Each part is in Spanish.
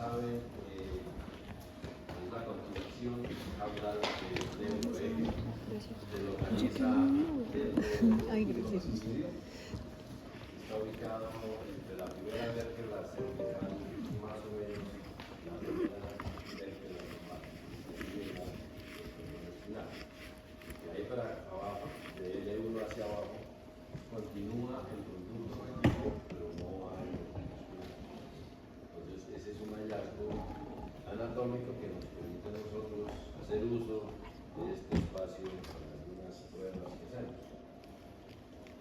saben, es la continuación caudal de eje, se localiza dentro Ay, del gracias. cocidio. Está ubicado entre la primera vértebra cervical y más o menos la primera vértebra lumbar, es la espinal. De ahí para abajo, de L1 hacia abajo, continúa el conducto raquídeo, pero no hay espinal. Entonces, ese es un hallazgo anatómico que nos permite a nosotros hacer uso de este espacio para algunas pruebas que hacemos.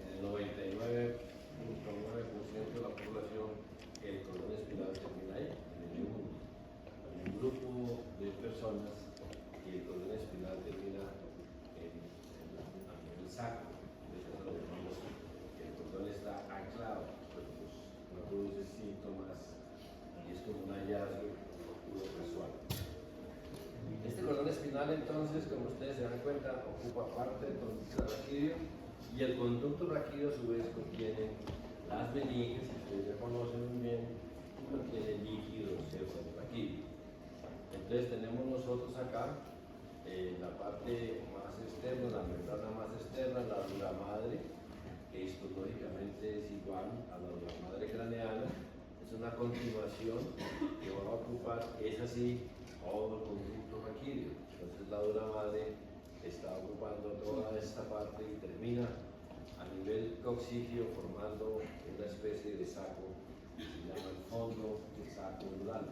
En el 99.9% de la población, el cordón espinal termina ahí, en el L1. Hay un grupo de personas y el cordón espinal termina a nivel sacro. De hecho, lo llamamos que el cordón está anclado, pues no produce síntomas y es como un hallazgo puro casual. Este cordón espinal, entonces, como ustedes se dan cuenta, ocupa parte del conducto raquídeo y el conducto raquídeo a su vez contiene las meninges, que ustedes ya conocen muy bien, y contiene líquido cefalorraquídeo. Entonces tenemos nosotros acá la parte más externa, la membrana más externa, la dura madre, que histológicamente es igual a la dura madre craneana. Es una continuación que va a ocupar, es así, todo el conducto raquídeo. Entonces la dura madre está ocupando toda esta parte y termina a nivel coxígeo formando una especie de saco que se llama el fondo del saco dural.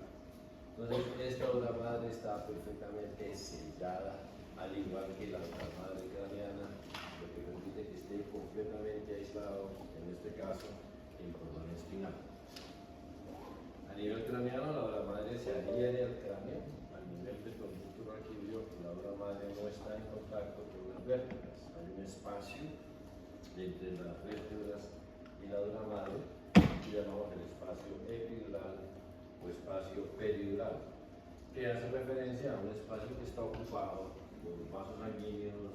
Entonces esta dura madre está perfectamente sellada, al igual que la dura madre craneana, lo que permite que esté completamente aislado, en este caso, el cordón espinal. A nivel craneano, la dura madre se adhiere al cráneo. A nivel del conducto raquídeo, la dura madre no está en contacto con las vértebras. Hay un espacio entre las vértebras y la dura madre que llamamos el espacio epidural o espacio peridural, que hace referencia a un espacio que está ocupado por vasos sanguíneos,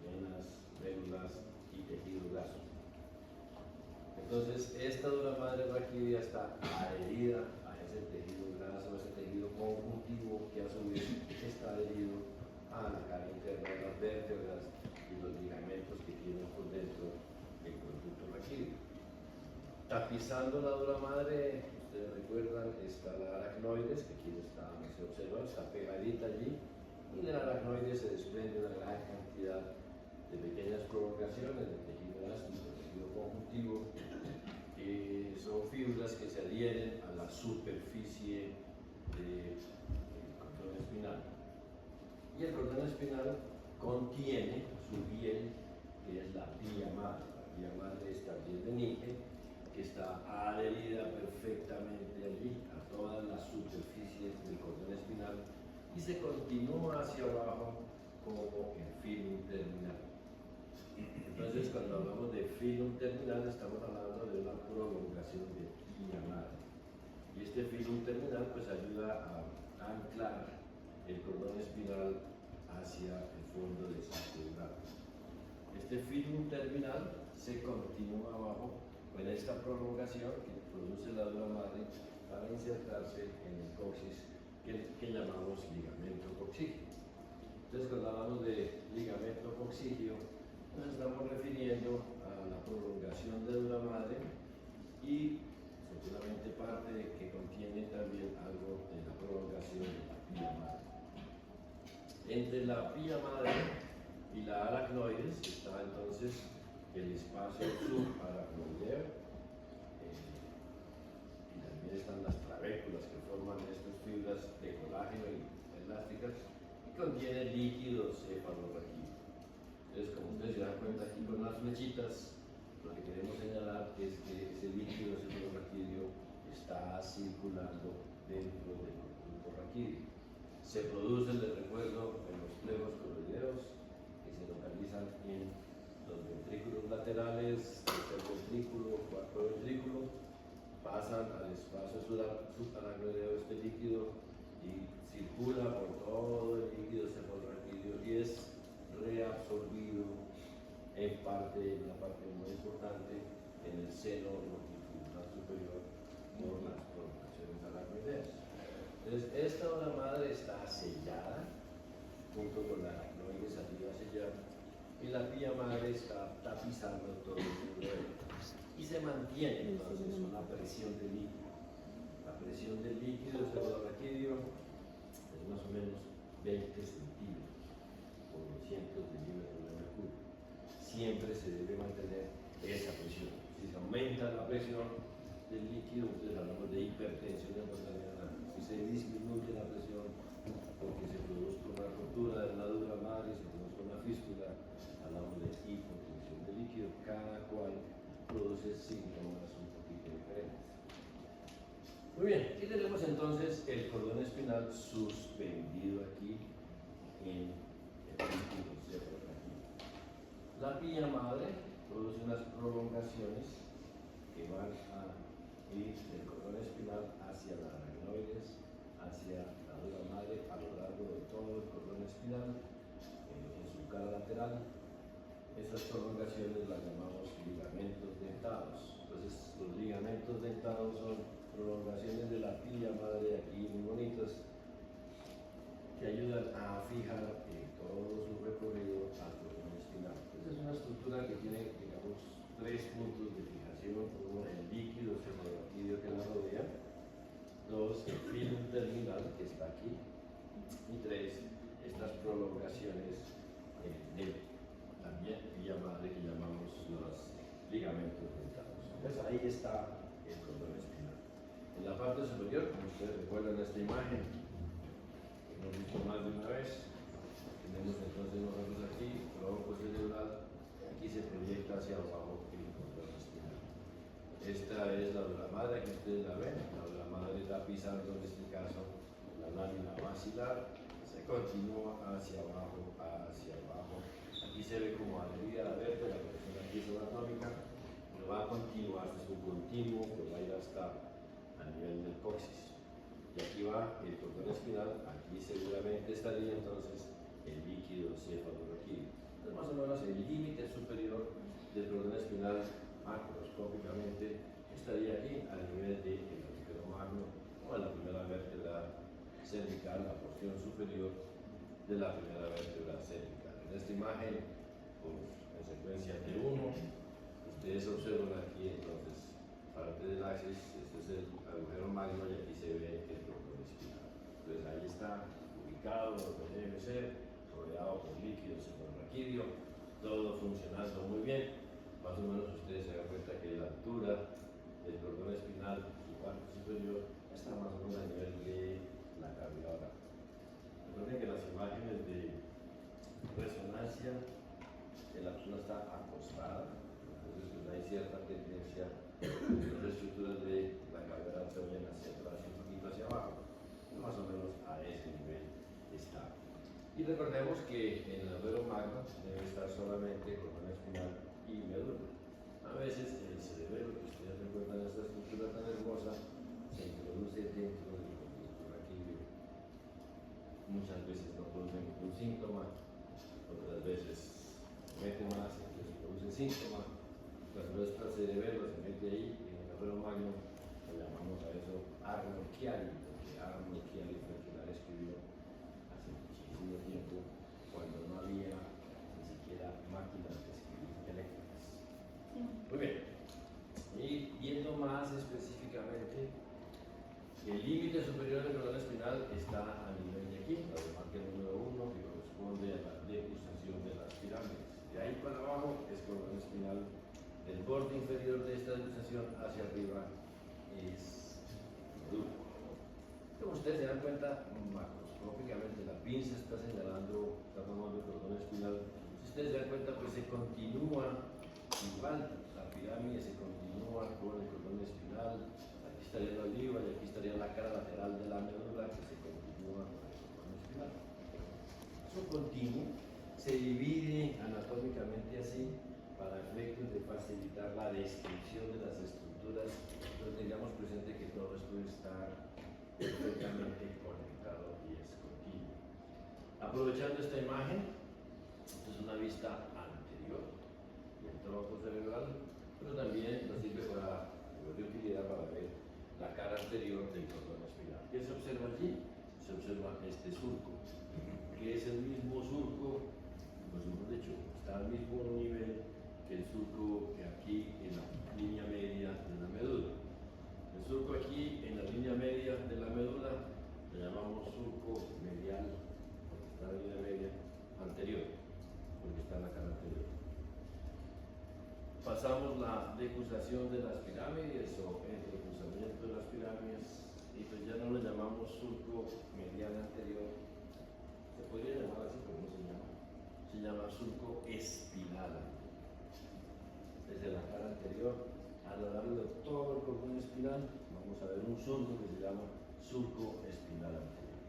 venas, médulas y tejido graso. Entonces, esta dura madre raquídea está adherida a ese tejido graso, a ese tejido conjuntivo que a su vez está adherido a la cara interna de las vértebras y los ligamentos que tienen por dentro el conducto raquídeo. Tapizando la dura madre, ustedes recuerdan, está la aracnoides, que aquí está, se observa, está pegadita allí, y de la aracnoides se desprende una gran cantidad de pequeñas prolongaciones del tejido elástico, del tejido conjuntivo, que son fibras que se adhieren a la superficie del cordón espinal. Y el cordón espinal contiene su biel, que es la vía madre. La vía madre es también de níquel, que está adherida perfectamente allí a todas las superficies del cordón espinal y se continúa hacia abajo como el filum terminal. Entonces, cuando hablamos de filum terminal, estamos hablando de una prolongación de vía madre. Y este filum terminal pues ayuda a anclar el cordón espinal hacia el fondo del saco dural. Este filum terminal se continúa abajo con esta prolongación que produce la dura madre para insertarse en el coxis que llamamos ligamento coxígeo. Entonces, cuando hablamos de ligamento coxígeo, nos estamos refiriendo a la prolongación de dura madre y seguramente parte que contiene también algo de la prolongación de la pía madre. Entre la pía madre y la aracnoides está entonces el espacio subaracnoideo, y también están las trabéculas que forman estas fibras de colágeno y elásticas y contienen líquido cefalorraquídeo. Entonces, como ustedes se dan cuenta aquí con las flechitas, lo que queremos señalar es que ese líquido cefalorraquídeo está circulando dentro del conducto raquídeo. Se produce, les recuerdo, en los plegos coroideos que se localizan en los ventrículos laterales, tercer ventrículo, cuarto ventrículo, pasan al espacio subaracnoideo este líquido y circula por todo el líquido cefalorraquídeo y es reabsorbido en una parte muy importante, en el seno longitudinal superior por las prolongaciones aracnoideas. Entonces, esta obra madre está sellada, junto con la aracnoide salida sellada, y la pía madre está tapizando todo el suelo. Y se mantiene entonces una presión de líquido. La presión del líquido cefalorraquídeo es más o menos 20 centímetros por 200 milímetros de mercurio. Siempre se debe mantener esa presión. Si se aumenta la presión del líquido, entonces hablamos de hipertensión hepatoscópica. Si se disminuye la presión porque se produce una rotura de la dura madre, se produce una fístula, hablamos de hipotensión del líquido, cada cual produce síntomas un poquito diferentes. Muy bien, aquí tenemos entonces el cordón espinal suspendido aquí en el líquido cefalorraquídeo. La pía madre produce unas prolongaciones que van a ir del cordón espinal hacia las aracnoides, hacia la dura madre, a lo largo de todo el cordón espinal, en su cara lateral. Esas prolongaciones las llamamos ligamentos dentados. Entonces, los ligamentos dentados son prolongaciones de la pía madre aquí muy bonitas que ayudan a fijar todo su recorrido al cordón espinal. Entonces, es una estructura que tiene, digamos, tres puntos de fijación: uno, el líquido cefalorraquídeo que la rodea; dos, el film terminal que está aquí; y tres, estas prolongaciones de también vía madre que llamamos los ligamentos dentados. Entonces ahí está el cordón espinal. En la parte superior, como ustedes recuerdan esta imagen, que hemos visto más de una vez, tenemos entonces nosotros aquí tronco cerebral, aquí se proyecta hacia abajo el cordón espinal. Esta es la dura madre, que ustedes la ven. La dura madre está pisando en este caso la lámina basilar, se continúa hacia abajo, hacia abajo. Aquí se ve como adherida a la vértebra, la persona aquí es anatómica, pero va a continuar, es un continuo que va a ir hasta a nivel del coxis. Y aquí va el cordón espinal, aquí seguramente estaría entonces el líquido cefalorraquídeo. Entonces, más o menos el límite superior del cordón espinal macroscópicamente estaría aquí a nivel del agujero magno o en la primera vértebra cervical, la porción superior de la primera vértebra cervical. En esta imagen, pues, en secuencia de 1, ustedes observan aquí entonces parte del axis. Este es el agujero magno y aquí se ve el cordón espinal. Entonces ahí está ubicado donde debe ser, rodeado por líquido cefalorraquídeo, todo funcionando muy bien. Más o menos ustedes se dan cuenta que la altura del cordón espinal, su parte superior, está más o menos a nivel de la cavidad oral. Recuerden que las imágenes de resonancia, la persona está acostada, entonces pues hay cierta tendencia en las estructuras de la cavidad oral se vayan hacia atrás y un poquito hacia abajo. Más o menos a ese nivel está. Y recordemos que en el agujero magno debe estar solamente cordón espinal y médula. A veces el cerebelo, que ustedes recuerdan esta estructura tan hermosa, se introduce dentro del conducto raquídeo. Muchas veces no produce ningún síntoma, otras veces se mete más, entonces produce síntoma. Cuando nuestro cerebelo se mete ahí en el agujero magno, le llamamos a eso Arnold Chiari, porque Arnold Chiari fue quien la escribió hace muchísimo tiempo, cuando no había ni siquiera máquinas de escribir eléctricas. Muy bien, y viendo más específicamente, el límite superior del cordón espinal está a nivel de aquí, la marca número 1, que corresponde a la degustación de las pirámides. De ahí para abajo es cordón espinal. El borde inferior de esta degustación hacia arriba es duro. Como ustedes se dan cuenta, macroscópicamente la pinza está señalando, está tomando el cordón espinal. Si ustedes se dan cuenta, pues se continúa igual, la pirámide se continúa con el cordón espinal. Aquí estaría la oliva y aquí estaría la cara lateral de la médula que se continúa con el cordón espinal. Es un continuo, se divide anatómicamente así para efectos de facilitar la descripción de las estructuras. Entonces tengamos presente que todo esto está perfectamente conectado y es continuo. Aprovechando esta imagen, esto es una vista anterior del tronco cerebral, pero también nos sirve de utilidad para ver la cara anterior del cordón espinal. ¿Qué se observa allí? está al mismo nivel que el surco que aquí en la línea media de la médula. El surco aquí en la línea media de la médula le llamamos surco medial, porque está en la línea media anterior, porque está en la cara anterior. Pasamos la decusación de las pirámides o entrecruzamiento de las pirámides y pues ya no lo llamamos surco medial anterior. Se podría llamar así, pero no se llama. Se llama surco espinal. Desde la cara anterior a lo largo de todo el cordón espinal vamos a ver un surco que se llama surco espinal anterior.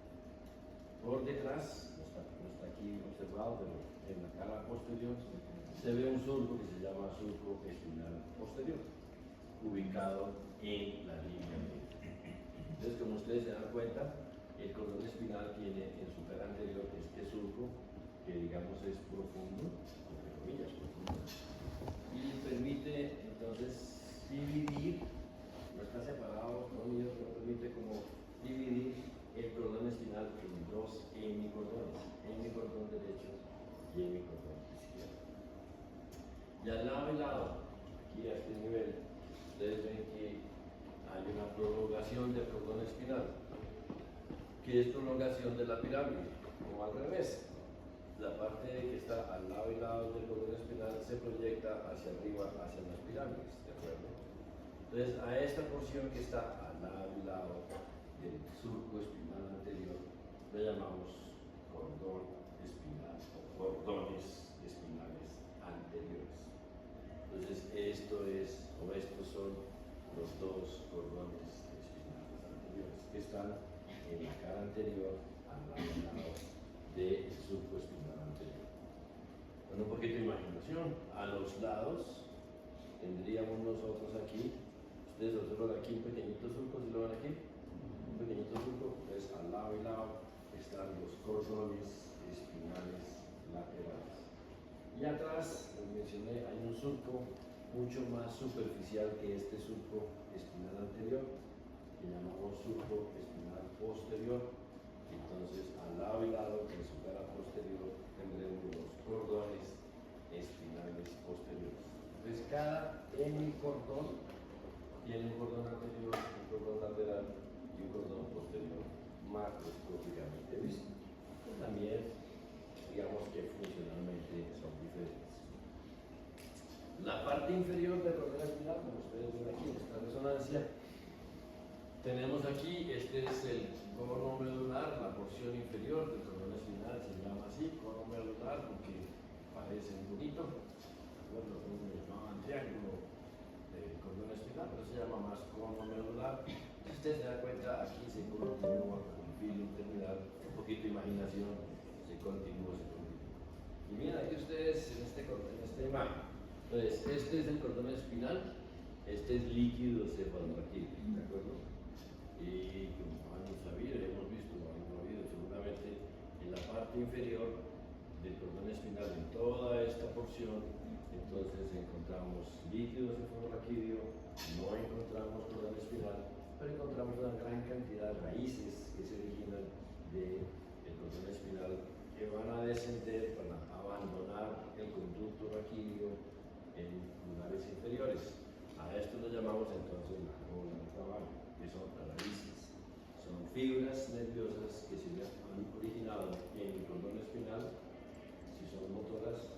Por detrás, no está aquí observado, pero en la cara posterior se ve un surco que se llama surco espinal posterior, ubicado en la línea media. Entonces, como ustedes se dan cuenta, el cordón espinal tiene en su cara anterior este surco que digamos es profundo, entre comillas profundo, y permite entonces dividir, no está separado, no unido, pero permite como dividir el cordón espinal en dos hemicordones, hemicordón derecho y hemicordón izquierdo. Y al lado y lado, aquí a este nivel, ustedes ven que hay una prolongación del cordón espinal, que es prolongación de la pirámide, o al revés. La parte que está al lado y lado del cordón espinal se proyecta hacia arriba, hacia las pirámides, ¿de acuerdo? Entonces, a esta porción que está al lado y lado del surco espinal anterior, le llamamos cordón espinal o cordones espinales anteriores. Entonces, estos son los dos cordones espinales anteriores que están en la cara anterior, al lado y lado del surco espinal anterior. Con un poquito de imaginación, a los lados tendríamos nosotros aquí, ustedes observan aquí un pequeñito surco, ¿sí lo ven aquí? Un pequeñito surco, entonces al lado y lado están los cordones espinales laterales. Y atrás, les mencioné, hay un surco mucho más superficial que este surco espinal anterior, que llamamos surco espinal posterior. Entonces, al lado y lado, en su cara posterior, tendremos los cordones espinales posteriores. Entonces, cada hemicordón tiene un cordón anterior, un cordón lateral y un cordón posterior macroscópicamente visto. También, digamos que funcionalmente son diferentes. La parte inferior del cordón espinal, como ustedes ven aquí en esta resonancia, tenemos aquí, este es el cono medular, la porción inferior del cordón espinal se llama así, cono medular, porque parece un bonito, bueno, lo llamaban triángulo del cordón espinal, pero se llama más cono medular. Si ustedes se dan cuenta, aquí se continúa con el filo terminal, un poquito de imaginación, se continúa. Y miren aquí ustedes en esta imagen. Entonces, este es el cordón espinal, este es líquido cefalorraquídeo, ¿de acuerdo? Y como hemos sabido, hemos visto, hemos oído seguramente en la parte inferior del cordón espinal, en toda esta porción, entonces encontramos líquido cefalorraquídeo, no encontramos cordón espinal, pero encontramos una gran cantidad de raíces que se originan del cordón espinal que van a descender para abandonar el conducto raquídeo en lugares inferiores. A esto lo llamamos entonces la cola del caballo, que son raíces, son fibras nerviosas que se han originado en el cordón espinal, si son motoras,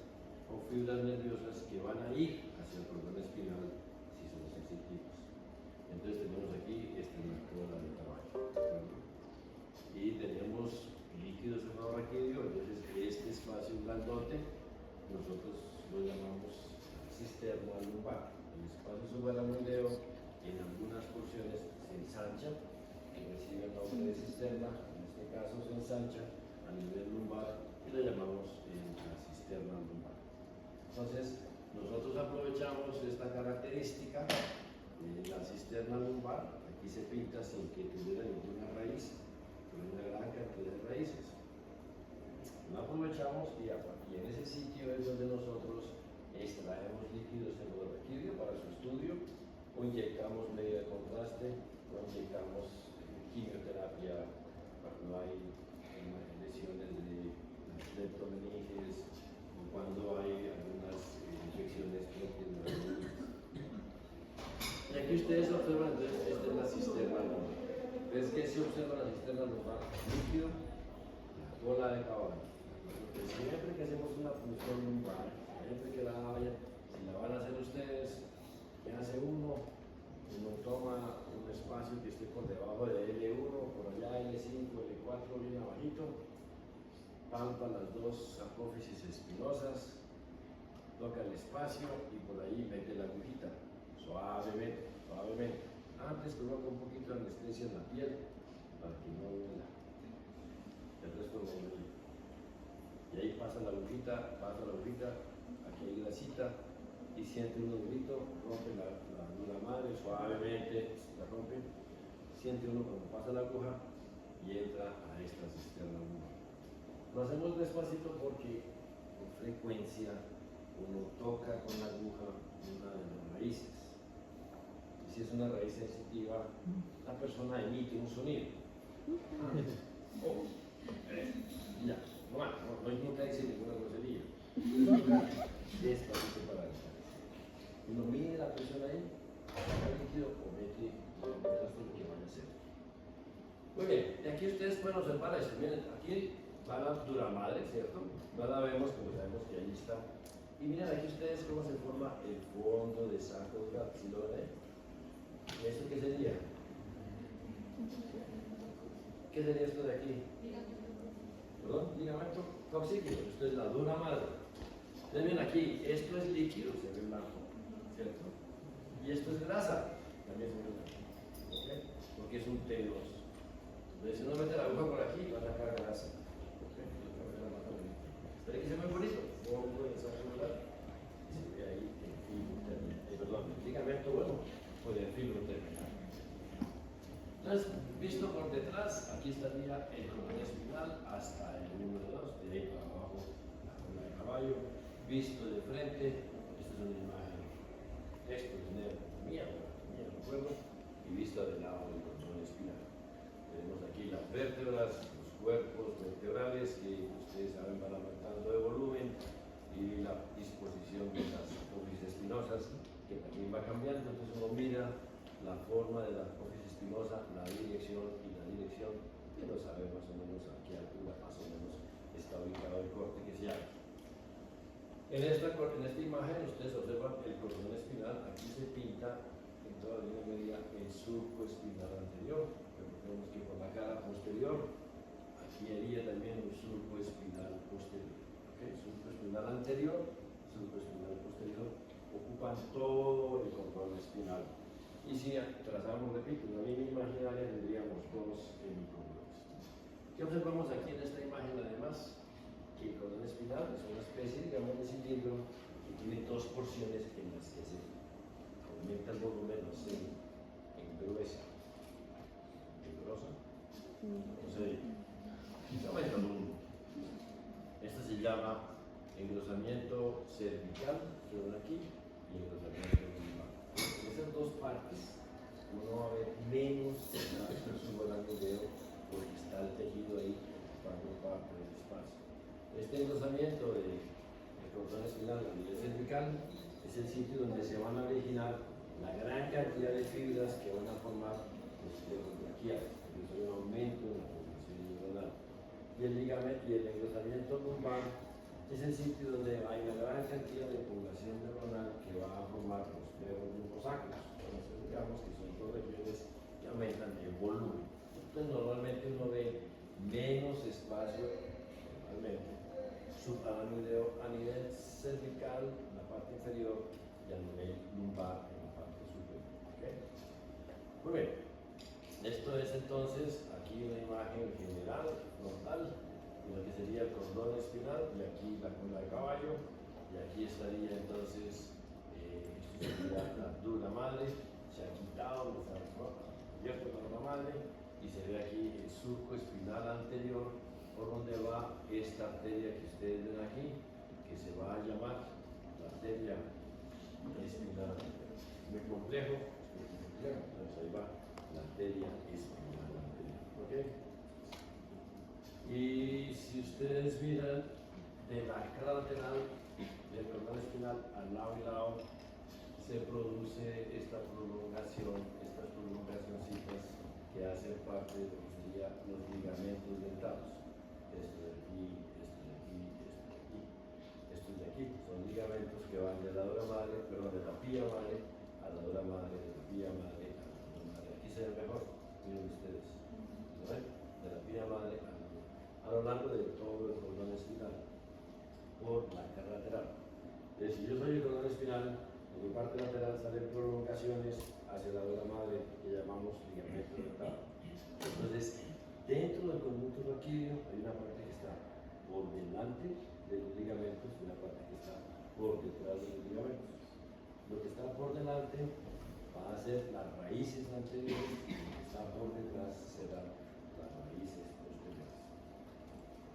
o fibras nerviosas que van a ir hacia el cordón espinal, si son sensitivas. Entonces tenemos aquí, esta es la cola del caballo, y tenemos líquido cefalorraquídeo, entonces este espacio grandote nosotros lo llamamos cisterna lumbar. El espacio subaracnoideo en algunas porciones se ensancha, que recibe el nombre de cisterna, en este caso se ensancha a nivel lumbar y lo llamamos la cisterna lumbar. Entonces, nosotros aprovechamos esta característica de la cisterna lumbar, aquí se pinta sin que tuviera ninguna raíz, pero una gran cantidad de raíces. Lo aprovechamos y en ese sitio es donde nosotros extraemos líquido cefalorraquídeo para su estudio, o inyectamos medio de contraste, o inyectamos quimioterapia cuando hay lesiones de leptomeninges, cuando hay algunas infecciones propias. Y aquí ustedes observan, entonces, esta es la cisterna lumbar. ¿Ves que si observa la cisterna lumbar? Líquido, la cola de caballo. Porque siempre que hacemos una punción lumbar, siempre que la vayan, si la van a hacer ustedes, ¿qué hace uno? Uno toma un espacio que esté por debajo de L1, por allá L5, L4, bien abajito, palpa las dos apófisis espinosas, toca el espacio y por ahí mete la agujita, suavemente, suavemente. Antes coloca un poquito de anestesia en la piel para que no duela. El resto no duele. Y ahí pasa la agujita, aquí hay grasita y siente uno durito, rompe la dura madre, suavemente la rompe. Siente uno cuando pasa la aguja y entra a esta cisterna lumbar. Lo hacemos despacito porque con frecuencia uno toca con la aguja una de las raíces. Y si es una raíz sensitiva, la persona emite un sonido. Ya, no intenta decir ninguna grosería. Despacito para la cabeza. Uno mide la presión ahí, saca el líquido o mete el resto de lo que vaya a hacer. Muy bien, y aquí ustedes pueden observar esto. Miren, aquí va la dura madre, ¿cierto? No la vemos, pero sabemos que ahí está. Y miren aquí ustedes cómo se forma el fondo de saco dural. ¿Sí lo ven ahí? ¿Esto qué sería? ¿Qué sería esto de aquí? ¿Perdón? Ligamento coxígeno. Esto es la dura madre. Entonces miren aquí, esto es líquido, se ve blanco, ¿cierto? Y esto es grasa, también se ve blanco. ¿Okay? Porque es un T2. Entonces si uno mete la aguja por aquí, va a sacar grasa. ¿Okay? Pero aquí se ve bonito, fondo de saco dural. Y se ve ahí el filo terminal. Perdón, el ligamento bueno, pues el filo terminal. Entonces, visto por detrás, aquí estaría el cordón espinal hasta el número 2, de ahí para abajo la cola de caballo. Visto de frente, esta es una imagen, esto es mía, recuerdo, y vista del lado del cordón espinal. Tenemos aquí las vértebras, los cuerpos vertebrales que ustedes saben van aumentando de volumen y la disposición de las apófisis espinosas que también va cambiando. Entonces uno mira la forma de la apófisis espinosa, la dirección, que lo sabe más o menos a qué altura más o menos está ubicado el corte que se haga. En esta imagen ustedes observan el cordón espinal, aquí se pinta en toda la línea media el surco espinal anterior. Recordemos que por la cara posterior, aquí haría también un surco espinal posterior. ¿Okay? Surco espinal anterior, surco espinal posterior, ocupan todo el cordón espinal. Y si trazamos, repito, una línea imaginaria, tendríamos dos hemicórdones. ¿Qué observamos aquí en esta imagen además? Que el cordón espinal es una especie, digamos, de cilindro que tiene dos porciones en las que se aumenta el volumen, o se engruesa. ¿Engrosa? No sé, se aumenta el volumen. Esto se llama engrosamiento cervical, que ven aquí, y engrosamiento lumbar. En esas dos partes uno va a ver menos subaracnoideo porque está el tejido ahí ocupando parte del espacio. Este engrosamiento del cordón espinal, la vía cervical, es el sitio donde se van a originar la gran cantidad de fibras que van a formar los dedos braquiales. Es un aumento en la población neuronal. Y el ligamento y el engrosamiento lumbar es el sitio donde hay una gran cantidad de población neuronal que va a formar los dedos lumbosacros. Entonces, digamos que son dos regiones que aumentan el volumen. Entonces, normalmente uno ve menos espacio, normalmente, subaracnoideo a nivel cervical, en la parte inferior, y a nivel lumbar, en la parte superior. ¿Okay? Muy bien. Esto es entonces aquí una imagen general, frontal, de lo que sería el cordón espinal, y aquí la cola de caballo, y aquí estaría entonces, esto sería la dura madre, se ha quitado, está abierto la dura madre, y se ve aquí el surco espinal anterior, por donde va esta arteria que ustedes ven aquí, que se va a llamar la arteria espinal. Muy complejo, entonces ahí va la arteria espinal anterior. ¿Okay? Y si ustedes miran de la cara lateral, espinal, al lado y lado, se produce esta prolongación, estas prolongacioncitas que hacen parte de lo que serían los ligamentos dentados. Esto de aquí, esto de aquí, esto de aquí, estos de aquí. Son ligamentos que van de la dura madre, perdón, de la pía madre a la dura madre, de la pía madre a la dura madre. Aquí se ve mejor, miren ustedes. ¿Lo ven? De la pía madre a lo largo de todo el cordón espinal, por la cara lateral. Entonces, si yo soy el cordón espinal, en mi parte lateral salen prolongaciones hacia la dura madre que llamamos ligamento dentado. Entonces, dentro del conducto raquídeo hay una parte que está por delante de los ligamentos y una parte que está por detrás de los ligamentos. Lo que está por delante va a ser las raíces anteriores y lo que está por detrás serán las raíces posteriores.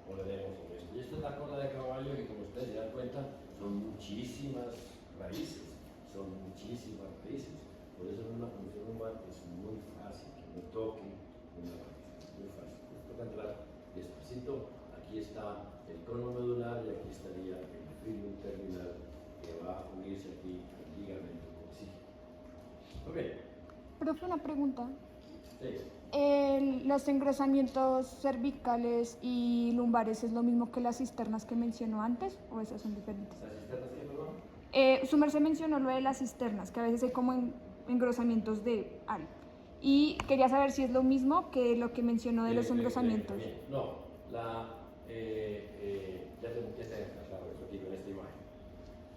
Volveremos sobre esto. Y esta es la cola de caballo que, como ustedes se dan cuenta, son muchísimas raíces. Son muchísimas raíces. Por eso en una función humana es muy fácil que no toque una raíz. Es muy fácil. Nos toca entrar despacito. Aquí está el cono medular y aquí estaría el filo terminal que va a unirse aquí al ligamento coxígeno. Ok. Profe, una pregunta. Sí. ¿Los engrosamientos cervicales y lumbares es lo mismo que las cisternas que mencionó antes o esas son diferentes? ¿Las cisternas qué, perdón? Su merced mencionó lo de las cisternas, que a veces hay como engrosamientos de algo. Y quería saber si es lo mismo que lo que mencionó de los engrosamientos. No, ya está claro eso aquí con esta imagen.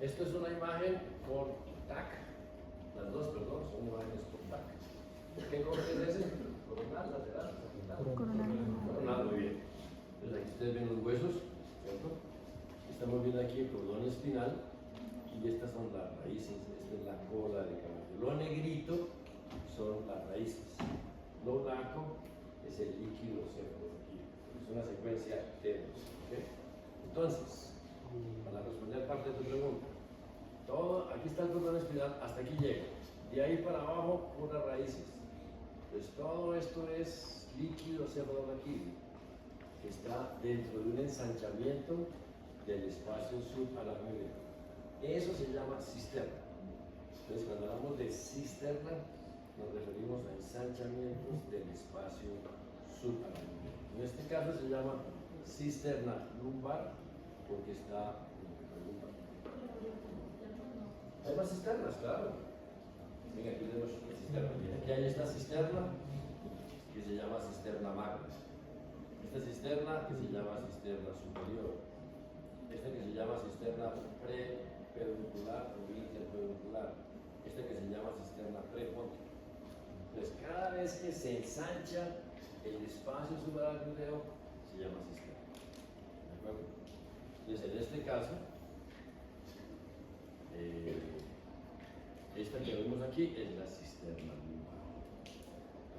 Esto es una imagen por TAC. Las dos, perdón, son imágenes por TAC. ¿Qué corte es ese? Coronal, lateral, sagital. Coronal, muy bien. Entonces aquí ustedes ven los huesos, ¿cierto? Estamos viendo aquí el cordón espinal y estas son las raíces. Esta es la cola de caballo. Lo negrito son las raíces. Lo blanco es el líquido cefalorraquídeo. Es una secuencia de dos. ¿Okay? Entonces, para responder parte de tu pregunta, aquí está el cordón espinal, hasta aquí llega. De ahí para abajo, puras raíces. Pues todo esto es líquido cefalorraquídeo que está dentro de un ensanchamiento del espacio subalarmíneo. Eso se llama cisterna. Entonces, cuando hablamos de cisterna, nos referimos a ensanchamientos del espacio subalarmíneo. En este caso se llama cisterna lumbar porque está en el lumbar. Hay más cisternas, claro. Venga, aquí tenemos una cisterna. Aquí hay esta cisterna que se llama cisterna magna. Esta cisterna que se llama cisterna superior. Esta que se llama cisterna prepeduncular o interpeduncular. Esta que se llama cisterna prepóntica. Entonces, cada vez que se ensancha el espacio subalarmíneo, se llama cisterna. ¿De acuerdo? Entonces, en este caso, esta que vemos aquí es la cisterna lumbar.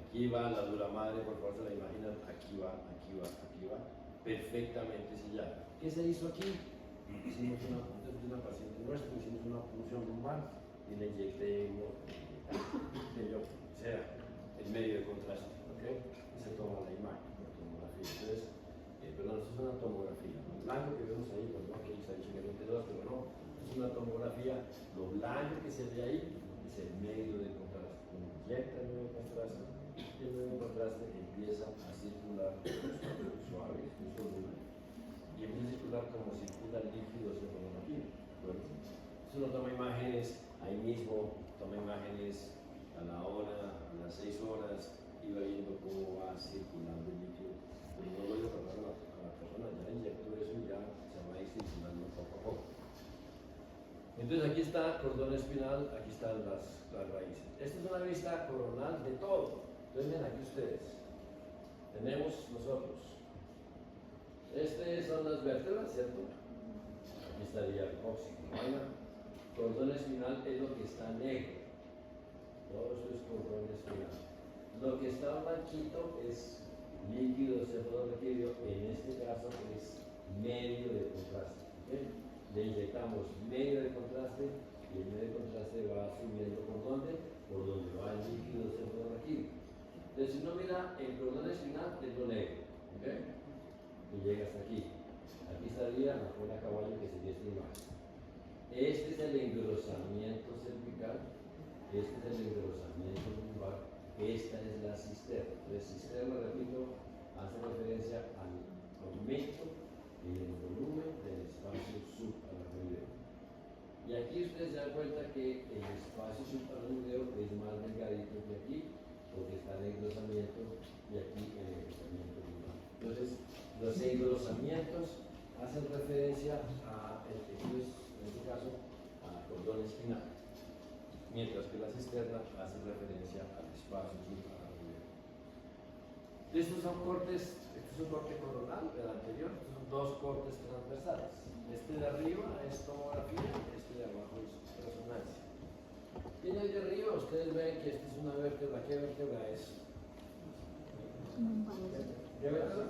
Aquí va la dura madre, por favor, se la imaginan. Aquí va, aquí va, aquí va. Perfectamente sellada. ¿Qué se hizo aquí? Hicimos una paciente nuestra, hicimos una punción lumbar y le inyecté o sea, el medio de contraste. ¿Okay? Y se toma la imagen por tomografía. Entonces, perdón, esto es una tomografía. Lo blanco que vemos ahí, pues no, que está dicho que 22, pero no. Es una tomografía, lo blanco que se ve ahí es el medio de contraste. Uno inyecta el medio de contraste y el medio de contraste empieza a circular suave, muy soluble, y empieza a circular como circula el líquido cefalorraquídeo. Entonces uno toma imágenes ahí mismo, toma imágenes a la hora, a las 6 horas, y va viendo cómo va circulando el líquido. Pero no lo voy a pasar a la persona, ya inyectó eso y ya se va a ir circulando poco a poco. Entonces aquí está el cordón espinal, aquí están las raíces. Esta es una vista coronal de todo. Entonces miren aquí ustedes. Tenemos nosotros. Estas son las vértebras, ¿cierto? Aquí estaría el cóccix. Cordón espinal es lo que está negro. Todo eso es cordón espinal. Lo que está blanquito es líquido cefalorraquídeo, en este caso es medio de contraste. ¿Okay? Le inyectamos medio de contraste y el medio de contraste va subiendo ¿por dónde? Por donde va el líquido cefalorraquídeo. Entonces, si uno mira el cordón espinal, es lo negro, ¿ok? Y llega hasta aquí. Aquí estaría la cola caballo que sería esta imagen. Este es el engrosamiento cervical, este es el engrosamiento lumbar, esta es la cisterna. Entonces, cisterna, repito, hace referencia al aumento en el volumen del espacio subaracnoideo. Y aquí ustedes se dan cuenta que el espacio subaracnoideo es más delgadito que aquí, porque está el engrosamiento y aquí el engrosamiento lumbar. Entonces, los engrosamientos hacen referencia a el tejido, en este caso, al cordón espinal, mientras que la cisterna hace referencia al espacio subaracnoideo. Estos son cortes, este es un corte coronal, el anterior, estos son dos cortes transversales. Este de arriba es tomografía, este de abajo es resonancia. Y en el de arriba ustedes ven que esta es una vértebra. ¿Qué vértebra es? ¿Qué vértebra?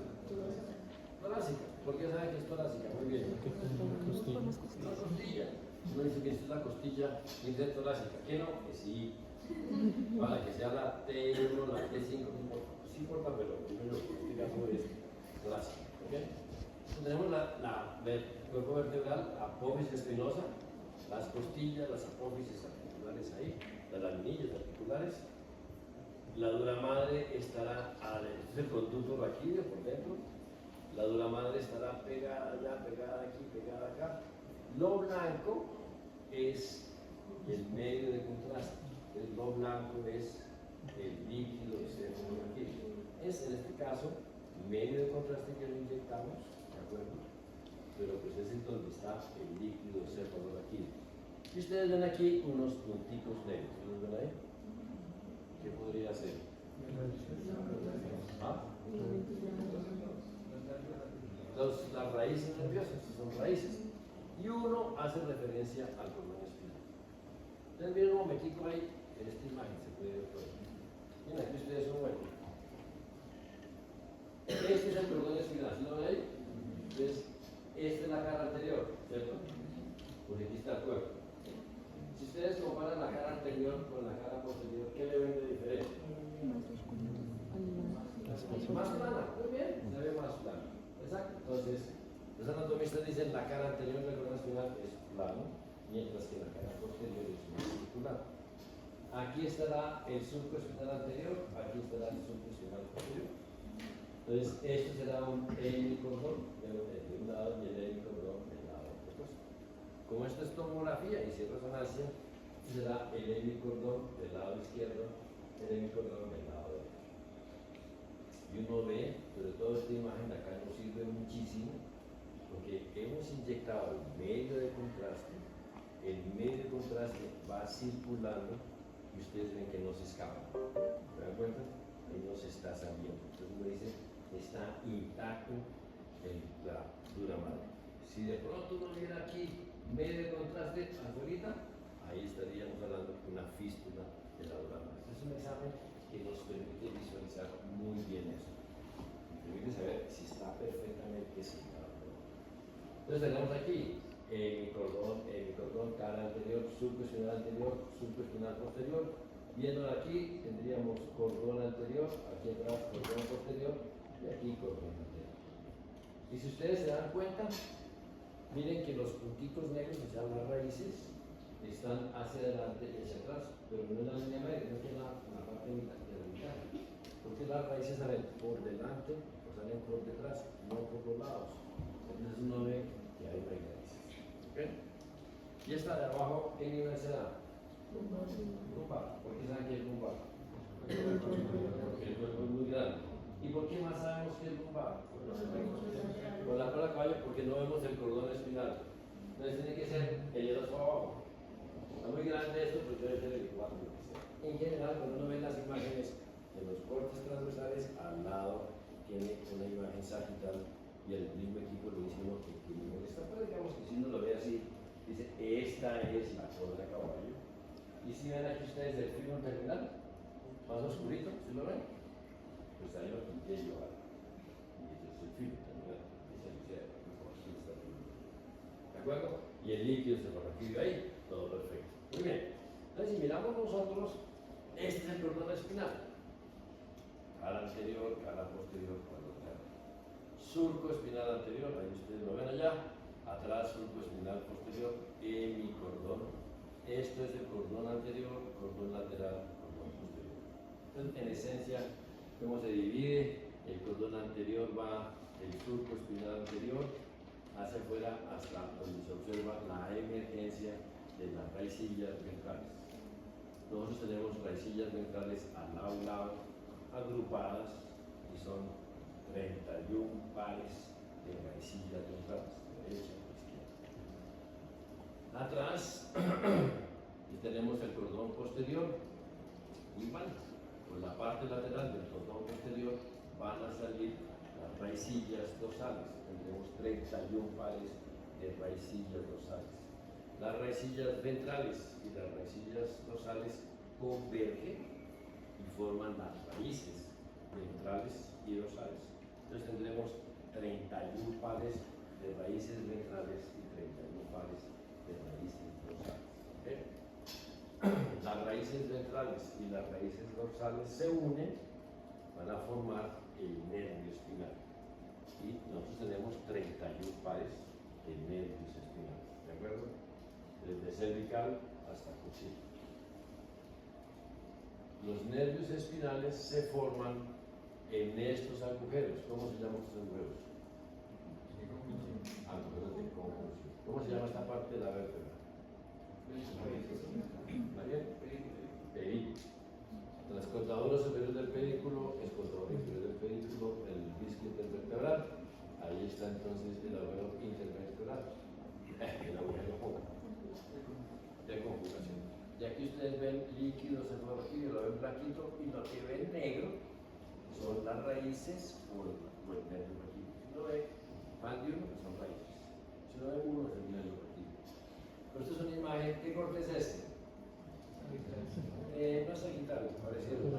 Torácica. ¿Por qué saben que es torácica? Muy bien. Una costilla. Uno dice que esta es la costilla y es torácica. ¿Qué no? Que sí. Para que sea la T1, la T5, no importa. Sí importa, pero primero explicamos es torácica. ¿Okay? Tenemos el cuerpo vertebral, apófisis espinosa, las costillas, las apófisis articulares ahí, las laminillas articulares. La dura madre estará, este es el conducto raquídeo por dentro. La dura madre estará pegada allá, pegada aquí, pegada acá. Lo blanco es el medio de contraste. Lo blanco es el líquido cefalorraquídeo. Es en este caso medio de contraste que lo inyectamos, ¿de acuerdo? Pero pues es en donde está el líquido cefalorraquídeo. Y ustedes ven aquí unos punticos negros. ¿Los ven ahí? ¿Qué podría ser? ¿Ah? Las raíces nerviosas, son raíces. Y uno hace referencia al cordón espinal. Ustedes miren un momentico ahí, en esta imagen se puede ver todo. Miren, aquí ustedes son buenos. Este es el cordón espinal, ¿sí lo ven ahí? Entonces, esta es la cara anterior, ¿cierto? Porque aquí está el cuerpo. Si ustedes comparan la cara anterior con la cara posterior, ¿qué le ven de diferente? Más plana, muy bien, se ve más plana. Exacto. Entonces, los anatomistas dicen la cara anterior del cordón espinal es plano, mientras que la cara posterior es más circular. Aquí estará el surco espinal anterior, aquí estará el surco espinal posterior. Entonces, esto será un hemicordón de un lado y el hemicordón del lado opuesto. Como esto es tomografía y si es resonancia, será el hemicordón del lado izquierdo, el hemicordón del lado derecho. Y uno ve, sobre todo esta imagen de acá nos sirve muchísimo porque hemos inyectado el medio de contraste va circulando y ustedes ven que no se escapa. ¿Se dan cuenta? Que no se está saliendo. Entonces uno dice, está intacto en la dura madre. Si de pronto uno viera aquí medio de contraste afuera, ahí estaríamos hablando de una fístula de la dura madre. Es un examen que nos permite visualizar muy bien eso. Nos permite saber si está perfectamente citado. Entonces tenemos aquí mi cordón cara anterior, surco espinal anterior, surco espinal posterior. Viendo aquí tendríamos cordón anterior, aquí atrás cordón posterior y aquí cordón anterior. Y si ustedes se dan cuenta, miren que los puntitos negros, o sea, las raíces, están hacia adelante y hacia atrás, pero no en la línea media, no en la parte de la mitad. Porque las raíces salen por delante o salen por detrás, no por los lados. Entonces uno ve que hay raíces. ¿Okay? Y esta de abajo, ¿qué nivel será? Lumbar. ¿Por qué saben que es lumbar? Porque el cuerpo es muy grande. ¿Y por qué más sabemos que es lumbar? Por la cola caballo, porque no vemos el cordón espinal. Entonces tiene que ser el dedo para abajo. Está muy grande esto, pues debe ser el 4. En general, cuando uno ve las imágenes de los cortes transversales, al lado tiene una imagen sagital y el mismo equipo lo dice uno que no está. Pero digamos que si uno lo ve así, dice, esta es la cola de caballo. Y si ven aquí ustedes el fémur terminal, más oscurito, ¿sí lo ven? Pues ahí lo pinté yo. Y ese es el fémur terminal, ese es el ¿de acuerdo? Y el líquido se lo recibe ahí, todo perfecto. Muy bien. Entonces, si miramos nosotros, este es el cordón espinal. Cara anterior, cara posterior, cara lateral. Surco espinal anterior, ahí ustedes lo ven allá. atrás surco espinal posterior, hemicordón. Esto es el cordón anterior, cordón lateral, cordón posterior. Entonces, en esencia, ¿cómo se divide? El cordón anterior va del surco espinal anterior hacia afuera hasta donde se observa la emergencia de las raicillas ventrales. Nosotros tenemos raicillas ventrales al lado y lado, agrupadas, y son 31 pares de raicillas ventrales, derecha e izquierda. Atrás y tenemos el cordón posterior, igual, por la parte lateral del cordón posterior van a salir las raicillas dorsales. Tendremos 31 pares de raicillas dorsales. Las raicillas ventrales y las raicillas dorsales convergen y forman las raíces ventrales y dorsales. Entonces tendremos 31 pares de raíces ventrales y 31 pares de raíces dorsales. ¿Okay? Las raíces ventrales y las raíces dorsales se unen, van a formar el nervio espinal. Y nosotros tenemos 31 pares de nervios espinales, ¿de acuerdo? Desde cervical hasta cuchillo. Los nervios espinales se forman en estos agujeros. ¿Cómo se llaman estos agujeros? Agujeros de conjunción. ¿Cómo se llama esta parte de la vértebra? ¿Está bien? Pedículo. Transcortadora superior del pedículo, escortadora inferior del pedículo, el disco intervertebral. Ahí está entonces el agujero intervertebral. El agujero de conjugación. Y aquí ustedes ven líquidos cefalorraquídeos, lo ven blanquito, y lo que ven negro son las raíces o el nervio raquídeo. Si uno ve más de uno, son raíces. Si uno ve uno, es el nervio raquídeo. Pero esto es una imagen. ¿Qué corte es este? No es sagital, parecido. No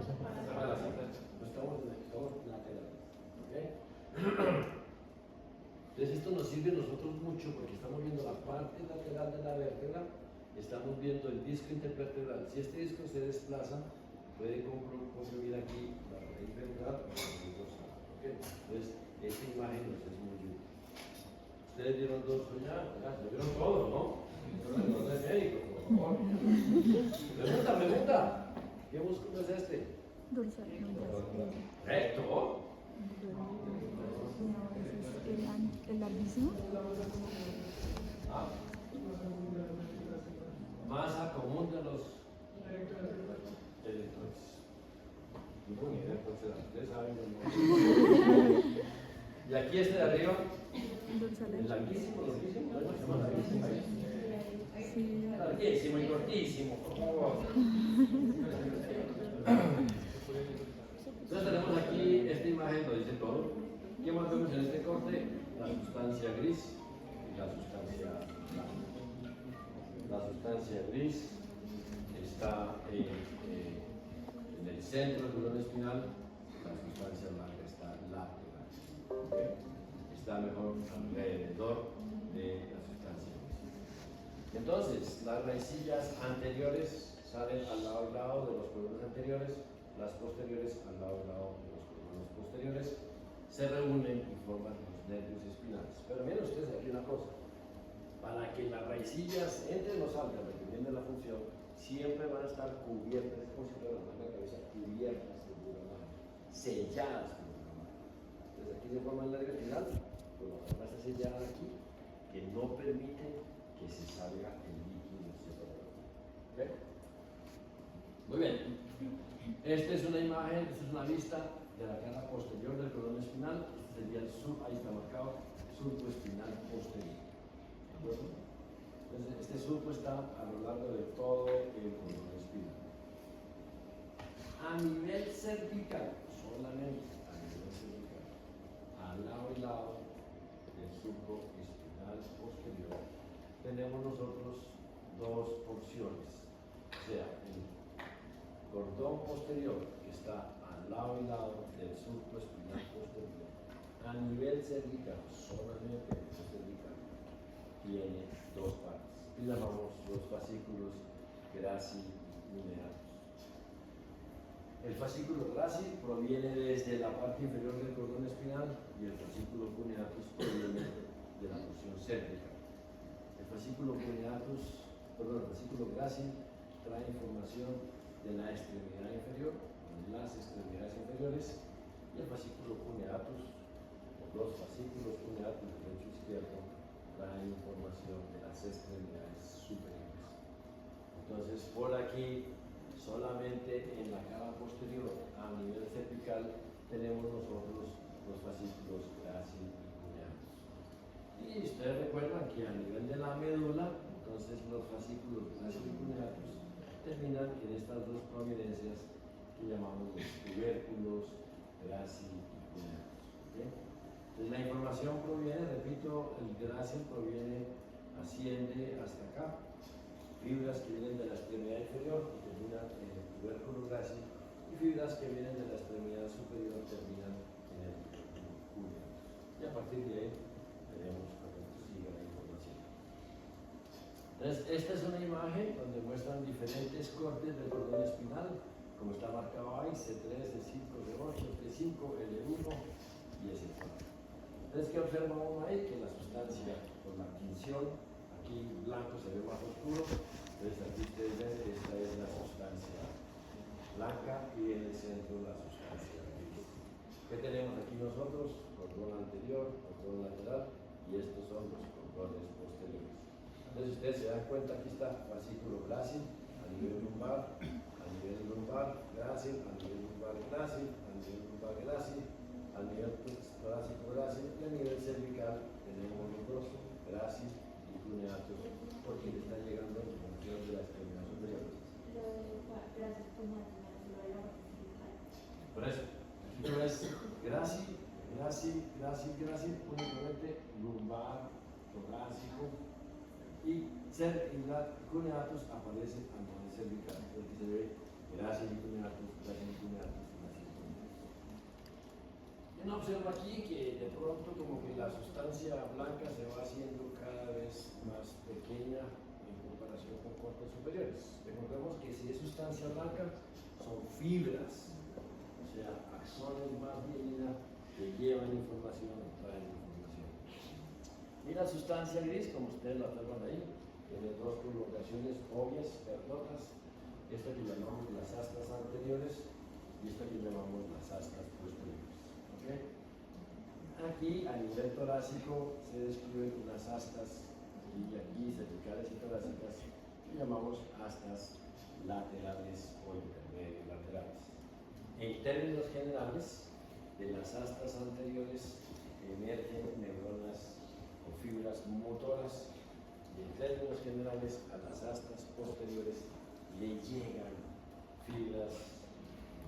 estamos laterales. ¿Okay? Entonces esto nos sirve a nosotros mucho porque estamos viendo la parte lateral de la vértebra, estamos viendo el disco intervertebral. Si este disco se desplaza, puede comprimir aquí la raíz ventral o la raíz dorsal. ¿Okay? Entonces esta imagen nos es muy útil. Ustedes vieron dorso ya vieron todo, ¿no? No es médico, por favor. Pregunta. ¿Qué músculo es este? Dorsal. Recto. El larguísimo. Masa común de los electrones. No tengo ni idea cuál será. Ustedes saben el nombre. Y aquí este de arriba. El larguísimo. Sí. Larguísimo y cortísimo, por favor. Entonces tenemos aquí esta imagen, lo dice todo. ¿Qué más vemos en este corte? La sustancia gris y la sustancia blanca. La sustancia gris está en el centro del cordón espinal, la sustancia blanca está lateral. ¿Okay? Está mejor alrededor de la sustancia gris. Entonces, las raicillas anteriores salen al lado y lado de los cordones anteriores, las posteriores al lado y lado de los cordones posteriores, se reúnen y forman los nervios espinales. Pero miren ustedes aquí una cosa, para que las raicillas entren o salgan, dependiendo de la función, siempre van a estar cubiertas, es como si fuera la cabeza, cubiertas por una mano, selladas por una mano. Entonces aquí se forma el nervio espinal, con la mano está sellada aquí, que no permite que se salga el líquido cefalorraquídeo. ¿Okay? Muy bien. Esta es una imagen, esta es una vista de la cara posterior del cordón espinal. Este sería el ahí está marcado, surco espinal posterior. ¿De acuerdo? Entonces, este surco está a lo largo de todo el cordón espinal. A nivel cervical, solamente a nivel cervical, al lado y lado del surco espinal posterior, tenemos nosotros dos porciones, o sea, el cordón posterior que está al lado y lado del surco espinal posterior, a nivel cervical, solamente a nivel cervical, tiene dos partes. Y llamamos los fascículos gracilineados. El fascículo grácil proviene desde la parte inferior del cordón espinal y el fascículo cuneatus proviene de la porción cérvica. grácil trae información de la extremidad inferior, las extremidades inferiores, y el fascículo cuneatus, o los fascículos cuneatus del pecho izquierdo, traen información de las extremidades superiores. Entonces, por aquí, solamente en la cava posterior, a nivel cervical, tenemos nosotros los fascículos grácil y cuneatus. Y ustedes recuerdan que a nivel de la médula, entonces los fascículos grácil y cuneatus terminan en estas dos prominencias que llamamos los tubérculos grácil y cuneatus. ¿Okay? Entonces la información proviene, repito, el grácil asciende hasta acá, fibras que vienen de la extremidad inferior y terminan en el tubérculo grácil, y fibras que vienen de la extremidad superior terminan en el tubérculo cuneatus. Y a partir de ahí veremos cómo sigue la información. Entonces, esta es una imagen donde muestran diferentes cortes del cordón espinal, como está marcado ahí, C3, C5, C8, T5, L1 y S4. Entonces, ¿qué observa uno ahí? Que la sustancia, por la tinción, aquí blanco se ve más oscuro, entonces aquí ustedes ven que esta es la sustancia blanca y en el centro la sustancia gris. ¿Qué tenemos aquí nosotros? Cordón anterior, cordón lateral, y estos son los cordones posteriores. Entonces ustedes se dan cuenta, aquí está fascículo grácil a nivel lumbar, grácil, a nivel lumbar grácil, a nivel lumbar grácil, a nivel torácico grácil, y a nivel cervical tenemos los dos, grácil y cuneatus, porque le está llegando la información de la extremidad superior. Por eso, aquí tú ves grácil, únicamente lumbar, torácico, y cuneatus aparece a nivel cervical, porque se ve grácil y cuneatus, grácil y cuneatus. Y uno observa aquí que de pronto como que la sustancia blanca se va haciendo cada vez más pequeña en comparación con cortes superiores. Recordemos que si es sustancia blanca, son fibras, o sea, axones más bien que llevan información o traen información. Y la sustancia gris, como ustedes la observan ahí, tiene dos colocaciones obvias, verdotas, esta que llamamos las astas anteriores y esta que llamamos las astas posteriores. ¿Okay? Aquí, a nivel torácico, se describen unas astas, y aquí cervicales y torácicas, que llamamos astas laterales o intermedio laterales. En términos generales, de las astas anteriores emergen neuronas o fibras motoras, y en términos generales a las astas posteriores le llegan fibras,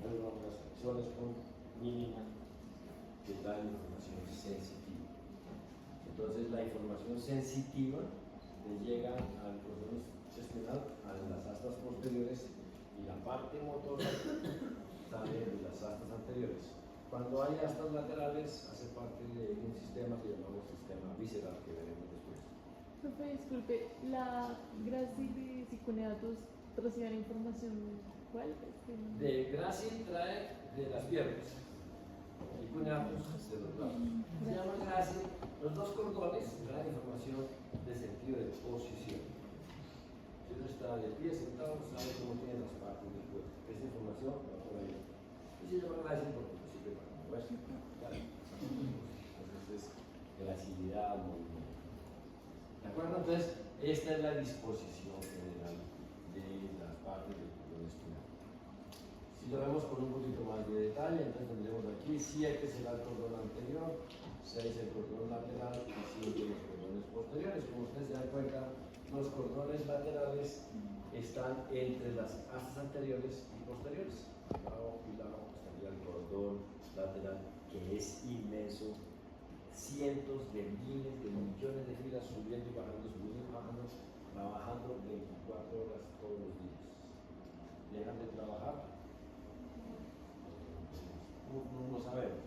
neuronas, acciones con mínima que dan información sensitiva. Entonces la información sensitiva le llega al cordón espinal, a las astas posteriores, y la parte motora sale de las astas anteriores. Cuando hay astas laterales, hace parte de un sistema que llamamos sistema visceral, que veremos después. Profe, disculpe, ¿la grácil y cuneatus reciben información cuál? De grácil trae de las piernas y cuneatus de los brazos. Se llama grácil. Los dos cordones traen información de sentido de posición. Si uno está de pie sentado, sabe cómo tiene las partes del cuerpo. Esa información va por ahí. Y se llama grácil porque sirve para moverse. Entonces es gracilidad, movimiento. ¿De acuerdo? Entonces, esta es la disposición general de las partes del cordón espinal. Si lo vemos con un poquito más de detalle, entonces tendremos aquí 7 será el cordón anterior, 6 el cordón lateral y 5 los cordones posteriores. Como ustedes se dan cuenta, los cordones laterales están entre las astas anteriores y posteriores. Lado y lado estaría el cordón lateral, que es inmenso, cientos de miles de millones de fibras subiendo y bajando, trabajando 24 horas todos los días. Dejan de trabajar, no sabemos.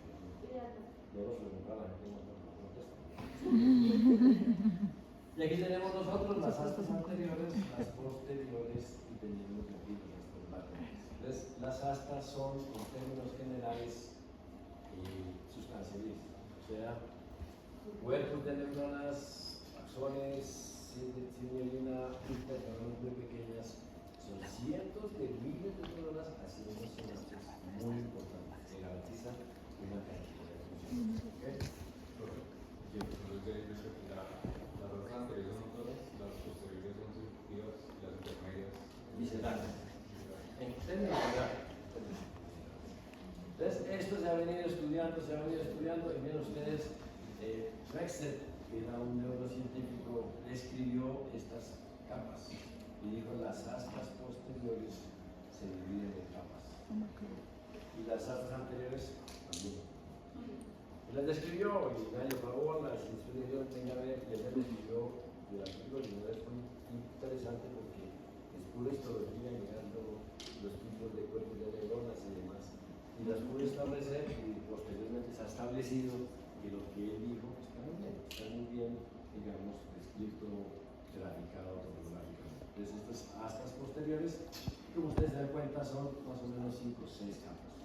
Luego se lo preguntan a la gente no contesta. Y aquí tenemos nosotros las astas anteriores, las posteriores y tenemos aquí las laterales. Entonces, las astas son, en términos generales, sustancia gris. O sea, cuerpos de neuronas, axones, señorina internas muy pequeñas, son cientos de miles de neuronas haciendo sinapsis muy importantes que garantizan una cantidad de funciones. ¿Okay? Y entonces de dice que las otras anteriores son todas, las posteriores son sucesivas y las intermedias Misceláneas. En términos generales. Entonces, esto se ha venido estudiando, y miren ustedes, Rexed, que era un neurocientífico, describió estas capas y dijo las astas posteriores se dividen en capas y las astas anteriores también. Y las describió y nadie pagó, las instituciones tenía que ver, y él describió el artículo y no es muy interesante porque es pura histología mirando los tipos de cuerpos de neuronas y demás. Y las pude establecer y posteriormente se ha establecido que lo que él dijo está muy bien, digamos, descrito, graficado, topográficamente. Entonces estas astas posteriores, como ustedes se dan cuenta, son más o menos 5 o 6 capas.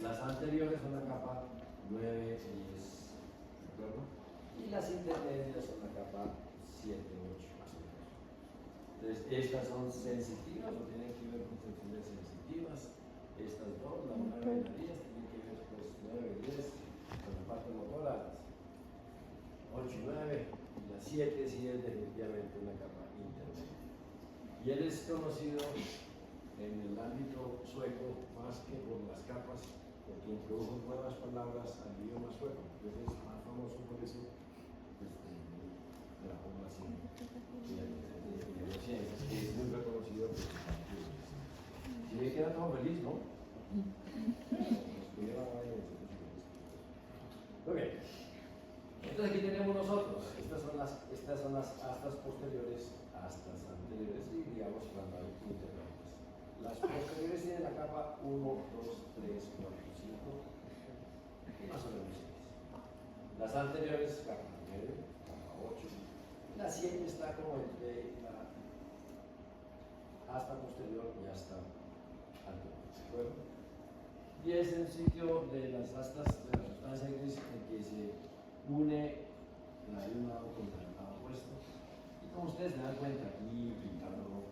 Las anteriores son la capa 9, 10, ¿de acuerdo? Y las intermedias son la capa 7, 8 más o menos. Entonces estas son sensitivas o tienen que ver con funciones sensitivas. Estas dos, la 9 y la 10, tienen que ver pues 9 y 10 con la parte motora, 8 y 9, y la 7 sí es definitivamente una capa intermedia. Y él es conocido en el ámbito sueco más que por las capas, porque introdujo nuevas palabras al idioma sueco. Entonces es más famoso por eso, pues, de la población y de neurociencias, que es muy reconocido por sus estudios. Si ve que era todo feliz, ¿no? Ok, entonces aquí tenemos nosotros, estas son las astas posteriores, astas anteriores y digamos cuando hay intermedias. Las posteriores tienen la capa 1, 2, 3, 4, 5 y más o menos 6. Las anteriores, capa 9, capa 8. La 7 está como entre la asta posterior y asta anterior. ¿De acuerdo? Y es el sitio de las astas de la sustancia gris en que se une la de un lado contra el lado opuesto. Y como ustedes se dan cuenta aquí, pintándolo,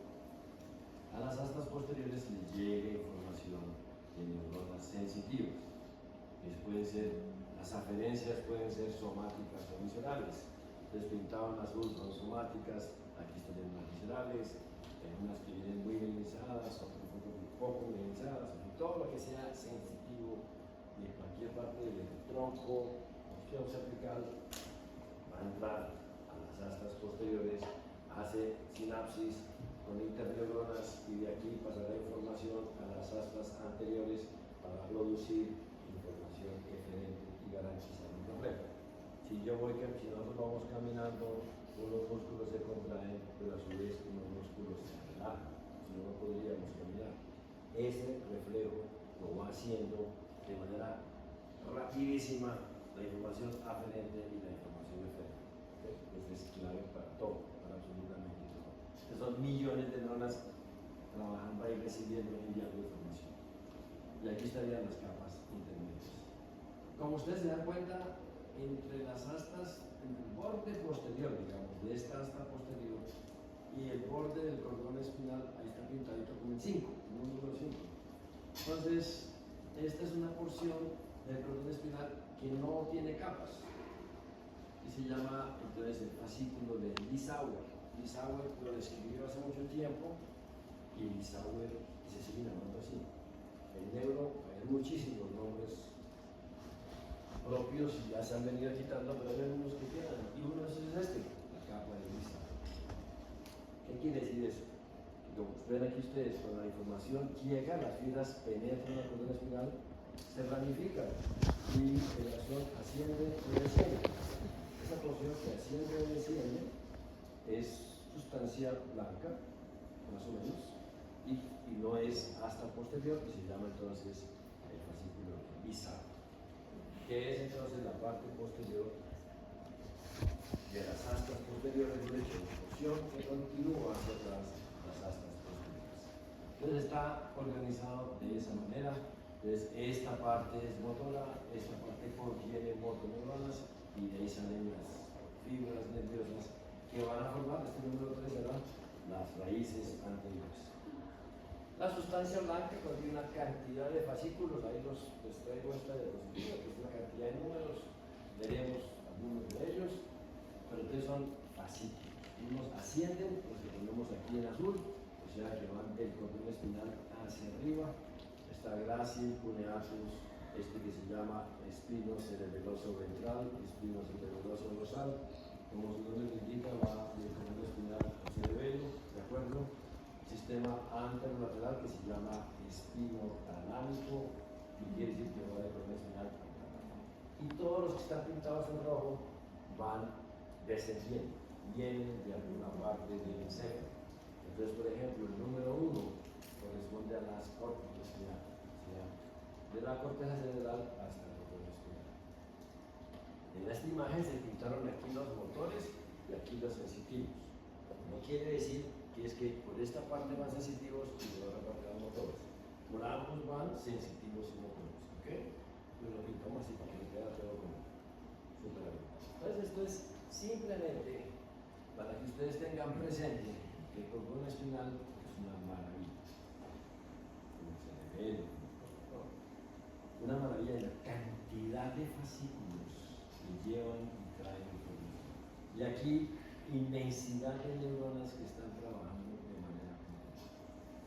a las astas posteriores les llega información de neuronas sensitivas. Pueden ser, las aferencias pueden ser somáticas o viscerales. Entonces pintado en azul son somáticas, aquí están las viscerales, unas que vienen muy minimizadas, otras poco minimizadas, todo lo que sea sensitivo de cualquier parte del tronco, opción cervical, va a entrar a las astas posteriores, hace sinapsis con interneuronas y de aquí pasará información a las astas anteriores para producir información eferente y garantizar un reflejo. Si nosotros vamos caminando, unos músculos se contraen, pero a su vez unos músculos se relajan, si no, no podríamos caminar. Ese reflejo lo va haciendo de manera rapidísima la información aferente y la información eferente. Eso es clave para todo, para absolutamente todo. Entonces son millones de neuronas trabajando ahí recibiendo y enviando información. Y aquí estarían las capas intermedias. Como ustedes se dan cuenta, entre las astas, entre el borde posterior, digamos, de esta asta posterior y el borde del cordón espinal, ahí está pintadito como el 5, el número 5. Entonces, esta es una porción del cordón espinal que no tiene capas y se llama entonces el fascículo de Lissauer. Lissauer lo describió hace mucho tiempo y Lissauer se sigue llamando así. En neuro hay muchísimos nombres propios y ya se han venido quitando, pero hay algunos que quedan. Y uno de esos es este, la capa de Lissauer. ¿Qué quiere decir eso? Como ven aquí ustedes, cuando la información llega, las fibras penetran la columna espinal, se ramifican y la acción asciende y desciende. Esa porción que asciende y desciende es sustancia blanca, más o menos, y no es hasta posterior, y se llama entonces el fascículo Lissauer, que es entonces la parte posterior de las astas posteriores, de hecho, la porción que continúa hacia atrás las astas posteriores. Entonces está organizado de esa manera. Entonces esta parte es motora, esta parte contiene motoneuronas y de ahí salen las fibras nerviosas que van a formar, este número 3 serán las raíces anteriores. La sustancia blanca contiene una cantidad de fascículos, ahí les traigo esta diapositiva, que es una cantidad de números, veremos algunos de ellos, pero entonces son fascículos. Unos ascienden, los que ponemos aquí en azul, o sea que van del cordón espinal hacia arriba. Está grácil, cuneatus, este que se llama espino cerebeloso ventral, espino cerebeloso dorsal. Como su nombre lo indica, va del cordón espinal al cerebelo, ¿de acuerdo? Sistema anterolateral que se llama espino talámico, y quiere decir que va del cordón espinal al talámico. Y todos los que están pintados en rojo van descendiendo, vienen de alguna parte del encéfalo. Entonces, por ejemplo, el número 1 corresponde a las córtex espinales, o sea, de la corteza cerebral hasta el cordón espinal. En esta imagen se pintaron aquí los motores y aquí los sensitivos. No quiere decir que es que por esta parte van sensitivos y por otra parte van motores. Por ambos van sensitivos y motores, ¿ok? Pues lo pintamos así para que nos quede todo como súper bien. Entonces esto es simplemente para que ustedes tengan presente que el cordón espinal es una maravilla. Como se le ve, una maravilla de la cantidad de fascículos que llevan y traen información. Y aquí, inmensidad de neuronas que están trabajando de manera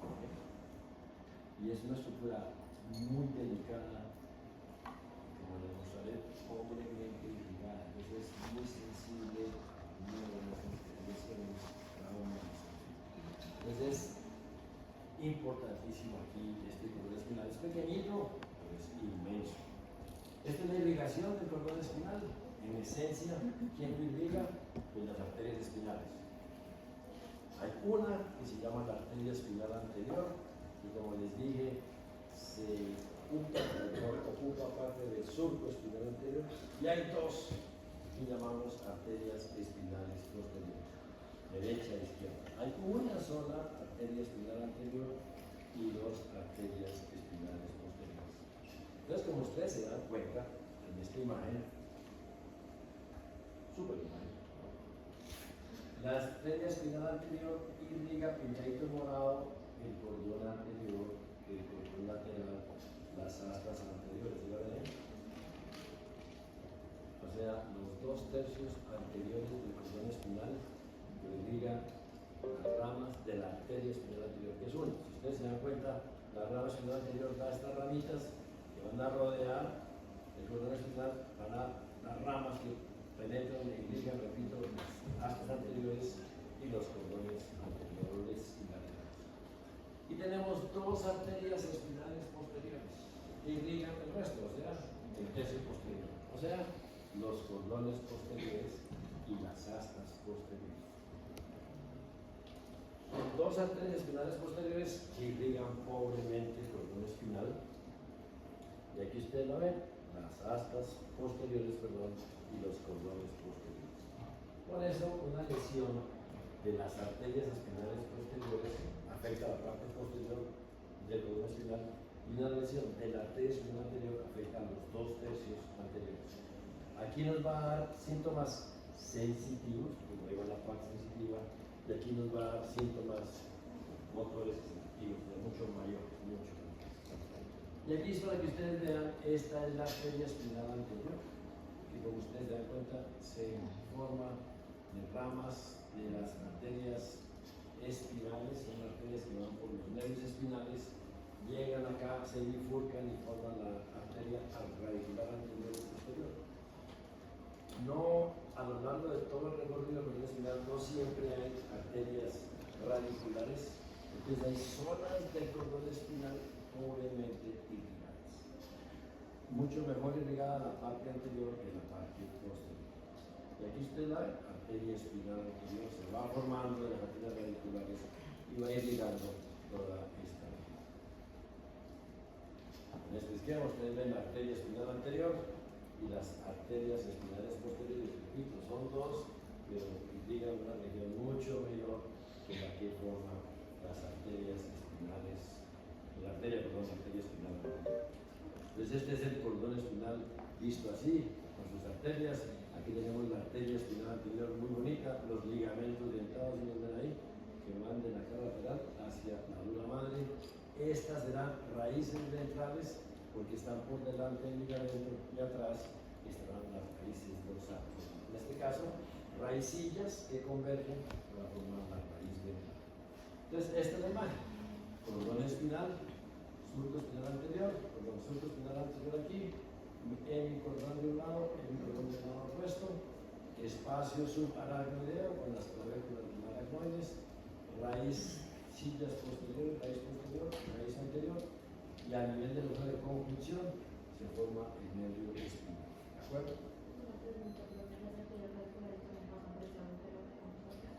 conjunta. Y es una estructura muy delicada, como les mostraré, pobremente irrigada. Entonces es muy sensible a neuronas, intervenciones, traumas. Entonces es importantísimo aquí este cordón espinal. Es pequeñito, pero es inmenso. Esta es la irrigación del cordón espinal. En esencia, ¿quién lo irriga? Pues las arterias espinales. Hay una que se llama la arteria espinal anterior, y como les dije, se ocupa parte del surco espinal anterior, y hay dos que llamamos arterias espinales posteriores, derecha e izquierda. Hay una sola arteria espinal anterior y dos arterias espinales posteriores. Entonces, como ustedes se dan cuenta en esta imagen, súper imagen, la arteria espinal anterior irriga pintadito morado el cordón anterior, el cordón lateral, las astas anteriores, ¿sí lo ven? O sea, los 2/3 anteriores del cordón espinal lo irrigan las ramas de la arteria espinal anterior, que es una. Si ustedes se dan cuenta, la rama espinal anterior da estas ramitas que van a rodear el cordón espinal, van a las ramas que penetran e irrigan, repito, las astas anteriores y los cordones anteriores y laterales. Y tenemos dos arterias espinales posteriores que irrigan el resto, o sea, el tercio posterior, o sea, los cordones posteriores y las astas posteriores. Dos arterias espinales posteriores que irrigan pobremente el cordón espinal, y aquí ustedes lo ven, las astas posteriores, y los cordones posteriores. Por eso, una lesión de las arterias espinales posteriores afecta a la parte posterior del cordón espinal, y una lesión de la arteria espinal anterior afecta a los 2/3 anteriores. Aquí nos va a dar síntomas sensitivos, como ahí va la parte sensitiva, y aquí nos va a dar síntomas motores sensitivos de mucho mayor, mucho mayor. Y aquí es para que ustedes vean, esta es la arteria espinal anterior, que como ustedes se dan cuenta, se forma de ramas de las arterias espinales, son arterias que van por los nervios espinales, llegan acá, se bifurcan y forman la arteria radicular anterior y posterior. No, a lo largo de todo el recorrido del cordón espinal, no siempre hay arterias radiculares, entonces hay zonas del cordón espinal pobremente irrigadas. Mucho mejor irrigada la parte anterior que la parte posterior. Y aquí usted la arteria espinal anterior se va formando de las arterias radiculares y va irrigando toda esta región. En este esquema ustedes ven la arteria espinal anterior y las arterias espinales posteriores. Repito, son dos, pero irrigan una región mucho mayor que la que forma las arterias espinales, la arteria espinal anterior. Entonces este es el cordón espinal visto así, con sus arterias. Aquí tenemos la arteria espinal anterior muy bonita, significa los ligamentos dentados, y los ven ahí, que van de la cara lateral hacia la dura madre. Estas serán raíces ventrales porque están por delante del ligamento y atrás estarán las raíces dorsales. En este caso, raicillas que convergen para formar la raíz ventral. Entonces, esta es la imagen. Cordón espinal, surco espinal anterior, cordón surco espinal anterior aquí, hemicordón de un lado, hemicordón del lado opuesto, espacio subaracnoideo con las clavículas aracnoides, raíz sillas posterior, raíz posterior, raíz anterior, y a nivel del ojo de conjunción se forma el nervio espinal. ¿De acuerdo?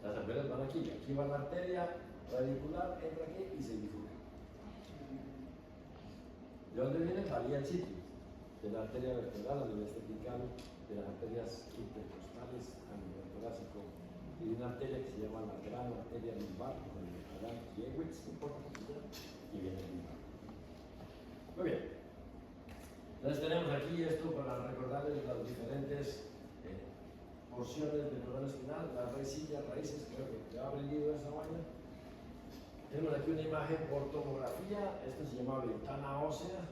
Las arterias van aquí, aquí va la arteria radicular, entra aquí y se bifurca. ¿De dónde viene? Varía el sitio. De la arteria vertebral a nivel cervical, de las arterias intercostales a nivel torácico, y de una arteria que se llama la gran arteria lumbar, con el Adam Kiewicz, no importa cómo se llama, y viene el lumbar. Muy bien. Entonces tenemos aquí esto para recordarles las diferentes porciones del cordón espinal, las raíces, creo que ya ha aprendido esa vaina. Tenemos aquí una imagen por tomografía, esto se llama ventana ósea,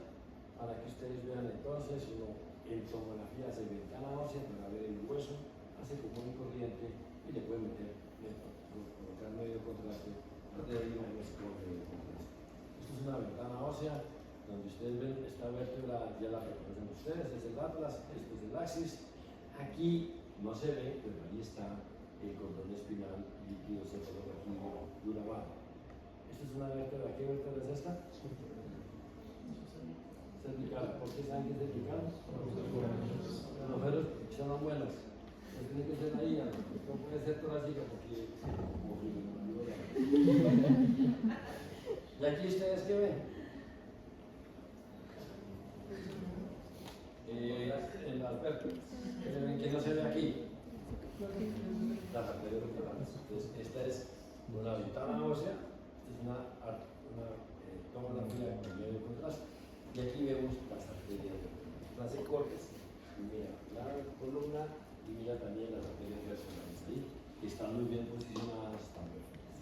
para que ustedes vean entonces, uno en tomografía hace ventana ósea para ver el hueso, hace común y corriente y le puede colocar medio contraste, no te da imágenes con medio contraste. Esto es una ventana ósea donde ustedes ven esta vértebra, ya la reconocen ustedes, es el atlas, esto es el axis, aquí no se ve, pero ahí está el cordón espinal líquido cefalorraquídeo duramado. Esta es una vértebra, ¿qué vértebra es esta? Cervical. ¿Por qué saben que es cervical? Los agujeros son las muelas. No tiene que ser ahí, no puede ser torácica porque. ¿Y aquí ustedes qué ven? En las vértebras. ¿Qué ven que no se ve aquí? Las arterias vertebrales. Entonces, esta es una ventana ósea, esta es una tomografía con medio contraste. Y aquí vemos las arterias vertebrales cortas. Mira la columna y mira también las arterias vertebrales ahí, que están muy bien posicionadas, están perfectas.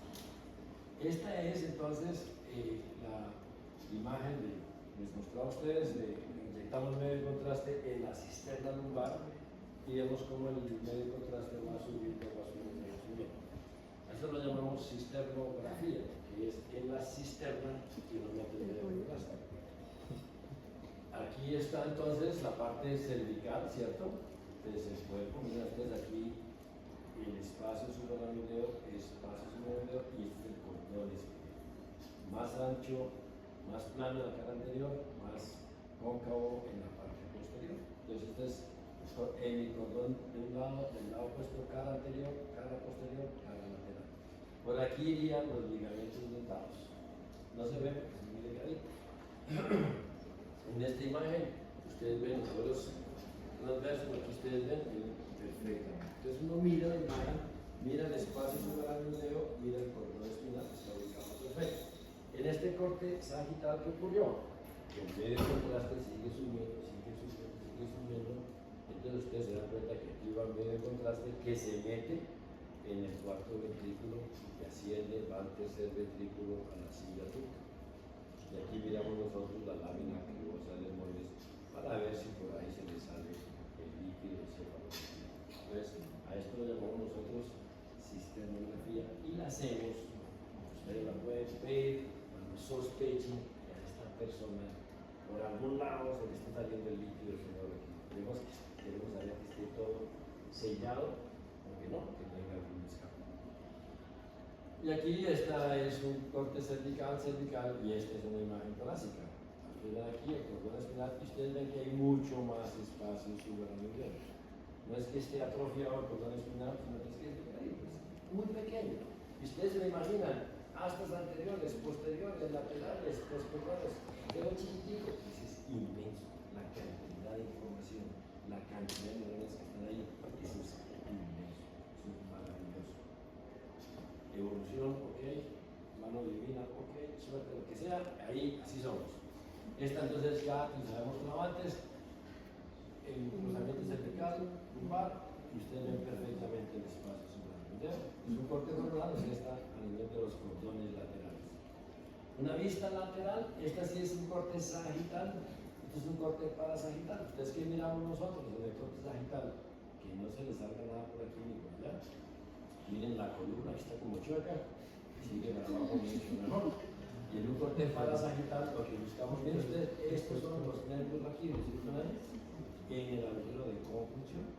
Esta es entonces la imagen de, les mostraba a ustedes, inyectamos medio contraste en la cisterna lumbar y vemos cómo el medio contraste va subiendo, va subiendo, va subiendo. A eso lo llamamos cisternografía, que es en la cisterna y uno mete el medio contraste. Aquí está entonces la parte cervical, ¿cierto? Entonces el cuerpo, miren ustedes aquí, el espacio subaracnoideo, espacio subaracnoideo, y este es el cordón espinal. Más ancho, más plano en la cara anterior, más cóncavo en la parte posterior. Entonces este es el cordón de un lado, del lado opuesto, cara anterior, cara posterior, cara lateral. Por aquí irían los ligamentos dentados. No se ven, porque es muy delgadito. En esta imagen, ustedes ven los transversos, aquí ustedes ven perfectamente. Entonces uno mira la imagen, mira el espacio subaracnoideo, mira el cordón espinal que está ubicado perfecto. En este corte sagital, ¿qué ocurrió? Que el medio contraste sigue subiendo, sigue subiendo. Entonces ustedes se dan cuenta que aquí va el medio contraste que se mete en el cuarto ventrículo y que asciende, va al tercer ventrículo a la silla turca. Y aquí miramos nosotros la lámina cribosa de Moides para ver si por ahí se le sale el líquido cefalorraquídeo. Entonces, a esto lo llamamos nosotros cisternografía y la hacemos, ustedes la pueden ver cuando sospechen que a esta persona por algún lado se le está saliendo el líquido cefalorraquídeo. Queremos saber que esté todo sellado, porque no, que tenga algún escape. Y aquí esta es un corte cervical, y esta es una imagen torácica. Ustedes ven aquí el cordón espinal y ustedes ven que hay mucho más espacio subaracnoideo. No es que esté atrofiado el cordón espinal, sino que es muy pequeño. Y ustedes se lo imaginan, astas anteriores, posteriores, laterales, posteriores, quedó chiquitico. Pues es inmenso la cantidad de información, la cantidad de neuronas que están ahí. Eso es inmenso, eso es maravilloso. Evolución, ok, mano divina, ok, suerte, lo que sea, ahí así somos. Esta entonces ya les había mostrado antes, el cruzamiento cervical, lumbar, y ustedes ven perfectamente el espacio subaracnoideo. ¿Ya? Es un corte normal, o sea, está a nivel de los cordones laterales. Una vista lateral, esta sí es un corte sagital, este es un corte parasagital. Entonces, ¿qué miramos nosotros en el corte sagital? Que no se le salga nada por aquí ni por allá. Miren la columna, que está como chueca, sigue para abajo mucho mejor. Y en un corte parasagital, lo que buscamos, miren ustedes, estos son los nervios raquídeos, ¿sí lo ven? En el agujero de conjunción,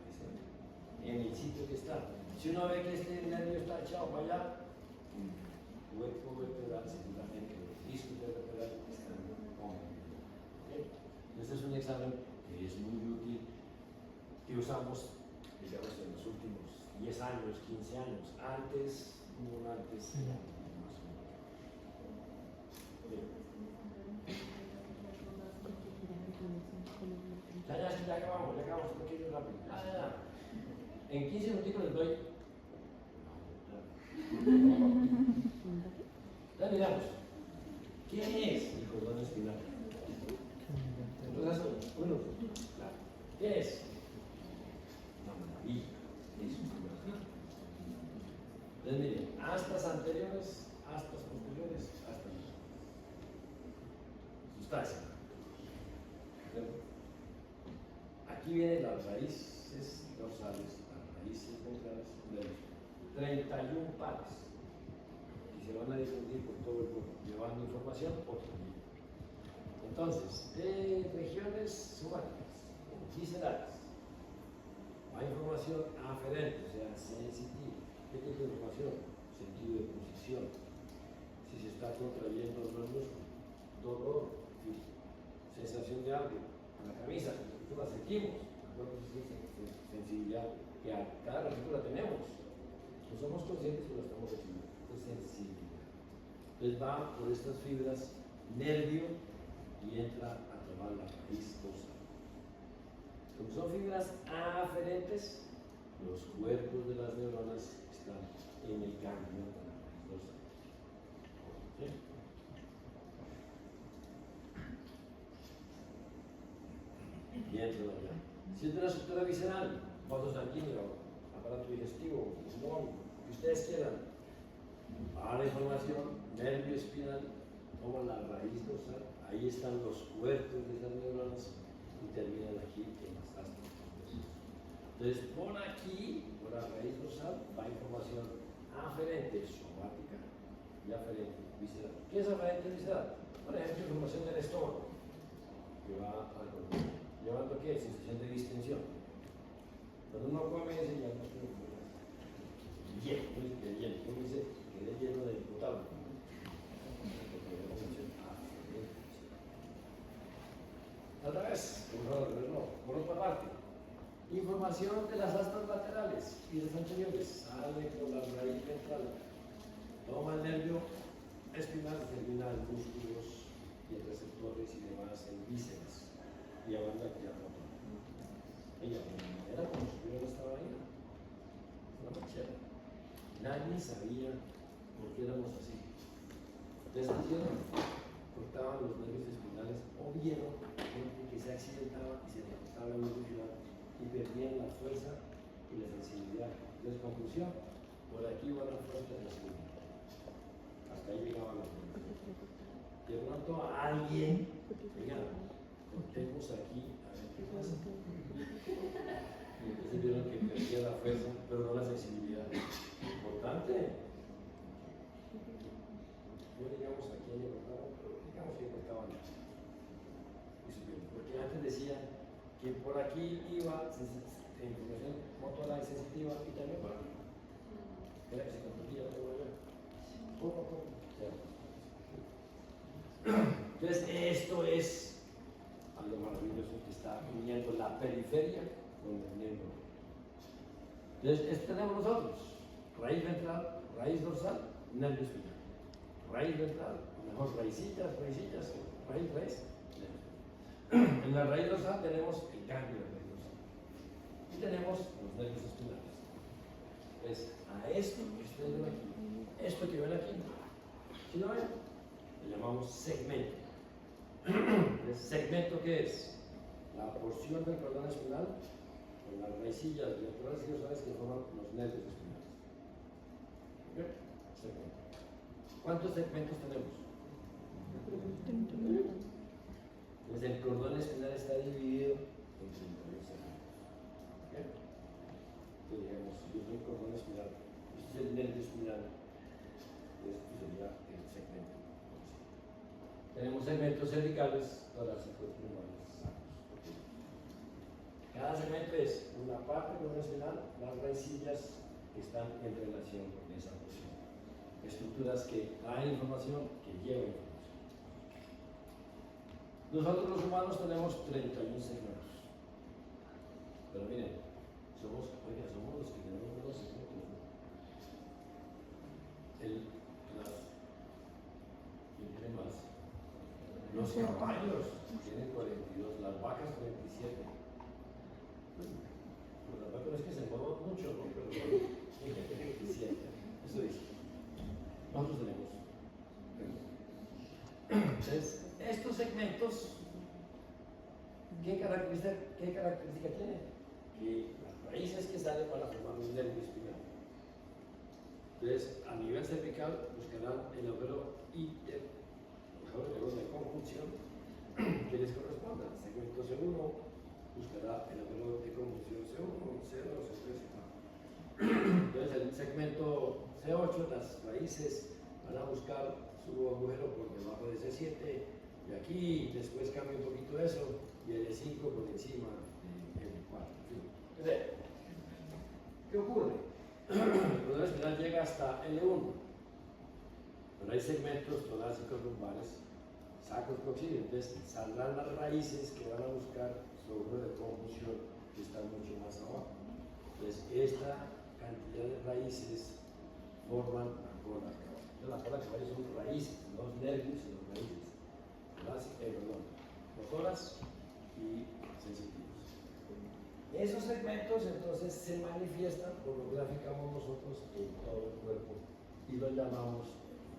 en el sitio que está. Si uno ve que este nervio está echado para allá, hueco vertebral, seguramente los discos vertebrales están conjuntos. ¿Okay? Este es un examen que es muy útil, que usamos, digamos, en los últimos 10 años, 15 años. Antes, un antes, más o menos. Ya acabamos, un poquito rápido. En 15 minutos les doy. Ya miramos. ¿Qué es el cordón espinal? Entonces, bueno, claro. ¿Qué es? Una maravilla. Es una maravilla. Entonces, miren, astas anteriores, astas posteriores, astas sustancia. Aquí vienen las raíces dorsales, las raíces ventrales de los 31 pares y se van a difundir por todo el cuerpo, llevando información por también. Entonces, de regiones somáticas, viscerales, hay información aferente, o sea, sensitiva. ¿Qué tipo de información? Sentido de posición. Si se está contrayendo los músculos, dolor físico, sensación de algo, en la camisa, nosotros la sentimos, sensibilidad, que a cada ratito la tenemos. No somos conscientes que lo estamos recibiendo. Es sensibilidad. Entonces va por estas fibras nervio y entra a tomar la raíz dorsal. Como son fibras aferentes, los cuerpos de las neuronas están en el ganglio de la raíz dorsal. ¿Sí? Bien, todavía. Si es de la estructura visceral, vaso sanguíneo, aparato digestivo, pulmón, lo que ustedes quieran, a la información, nervio espinal, toma la raíz dorsal, ahí están los cuerpos de esas neuronas y terminan aquí en las astas. Entonces, por aquí, por la raíz dorsal, va información aferente somática y aferente visceral. ¿Qué es aferente visceral? Por ejemplo, información del estómago, que va al corazón. ¿Llevando qué? Sensación de distensión. Cuando uno come, dice, ya no quiero comer. Lleno, no dice que lleno, uno dice que es lleno de potable. Otra vez, por otra parte, información de las astas laterales y las anteriores, sale por la raíz ventral, toma el nervio espinal, termina en músculos y en receptores y demás en vísceras. Y hablando aquí a otro. Ella, era como si hubiera estado ahí. Una manchera. Nadie sabía por qué éramos así. Decidieron, cortaban los nervios espinales o vieron gente que se accidentaba y se levantaba en velocidad y perdían la fuerza y la sensibilidad. Entonces, conclusión, por aquí va la fuerza de la sensibilidad. Hasta ahí llegaban los nervios. De pronto alguien, oigan, cortemos aquí a ver qué pasa. Y entonces vieron que perdía la fuerza, pero no la sensibilidad. Importante. No digamos aquí a cortaban, pero digamos que cortaban. Y supieron, porque antes decía que por aquí iba información motora y sensitiva y también por aquí. Era que se confundía todo allá. Poco a poco. Entonces, esto es algo maravilloso que está uniendo la periferia con el miembro. Entonces, esto tenemos nosotros: raíz ventral, raíz dorsal, nervio espinal. Raíz ventral, mejor raízillas, raíz. En la raíz dorsal tenemos el ganglio de raíz dorsal y tenemos los nervios espinales. Entonces, a esto que ustedes ven aquí, esto que ven aquí, si lo ven, le llamamos segmento. ¿El segmento qué es? La porción del cordón espinal con las raicillas laterales y dorsales que forman los nervios espinales. Segmento. ¿Cuántos segmentos tenemos? 31. Pues el cordón espinal está dividido en 31 segmentos. ¿Ok? Entonces, digamos, si yo soy el cordón espinal, este es el nervio espinal, esto sería el segmento. Tenemos segmentos cervicales, torácicos, lumbares, sacros. ¿Ok? Cada segmento es una parte cordón espinal, las raicillas que están en relación con esa porción. Estructuras que traen información, que llevan información. Nosotros los humanos tenemos 31 segmentos. Pero miren, somos los que tenemos los segmentos. ¿Quién tiene más? Los caballos tienen 42, las vacas 37. Pues las vacas es que se mueven mucho, ¿no? Pero hay gente que 27. Eso dice. Nosotros tenemos. Entonces, estos segmentos, ¿qué característica tienen? Que las raíces que salen van a formar un nervio espinal. Entonces, a nivel cervical buscarán el agujero de conjunción que les corresponda. Segmento C1 buscará el agujero de conjunción C1, C2, C3, C4. Entonces, el segmento C8, las raíces van a buscar su agujero por debajo de C7, y aquí después cambia un poquito eso, y el E5 por encima del E4. Entonces, ¿qué ocurre? El cordón espinal llega hasta L1, pero hay segmentos torácicos, lumbares, sacros, coxídeos. Entonces saldrán las raíces que van a buscar su agujero de conjunción, que están mucho más abajo. Entonces, esta cantidad de raíces forman la cola caballo. La cola caballo son raíces, no los nervios, sino raíces. Motoras y sensitivos. Esos segmentos entonces se manifiestan, por lo que graficamos nosotros, en todo el cuerpo y los llamamos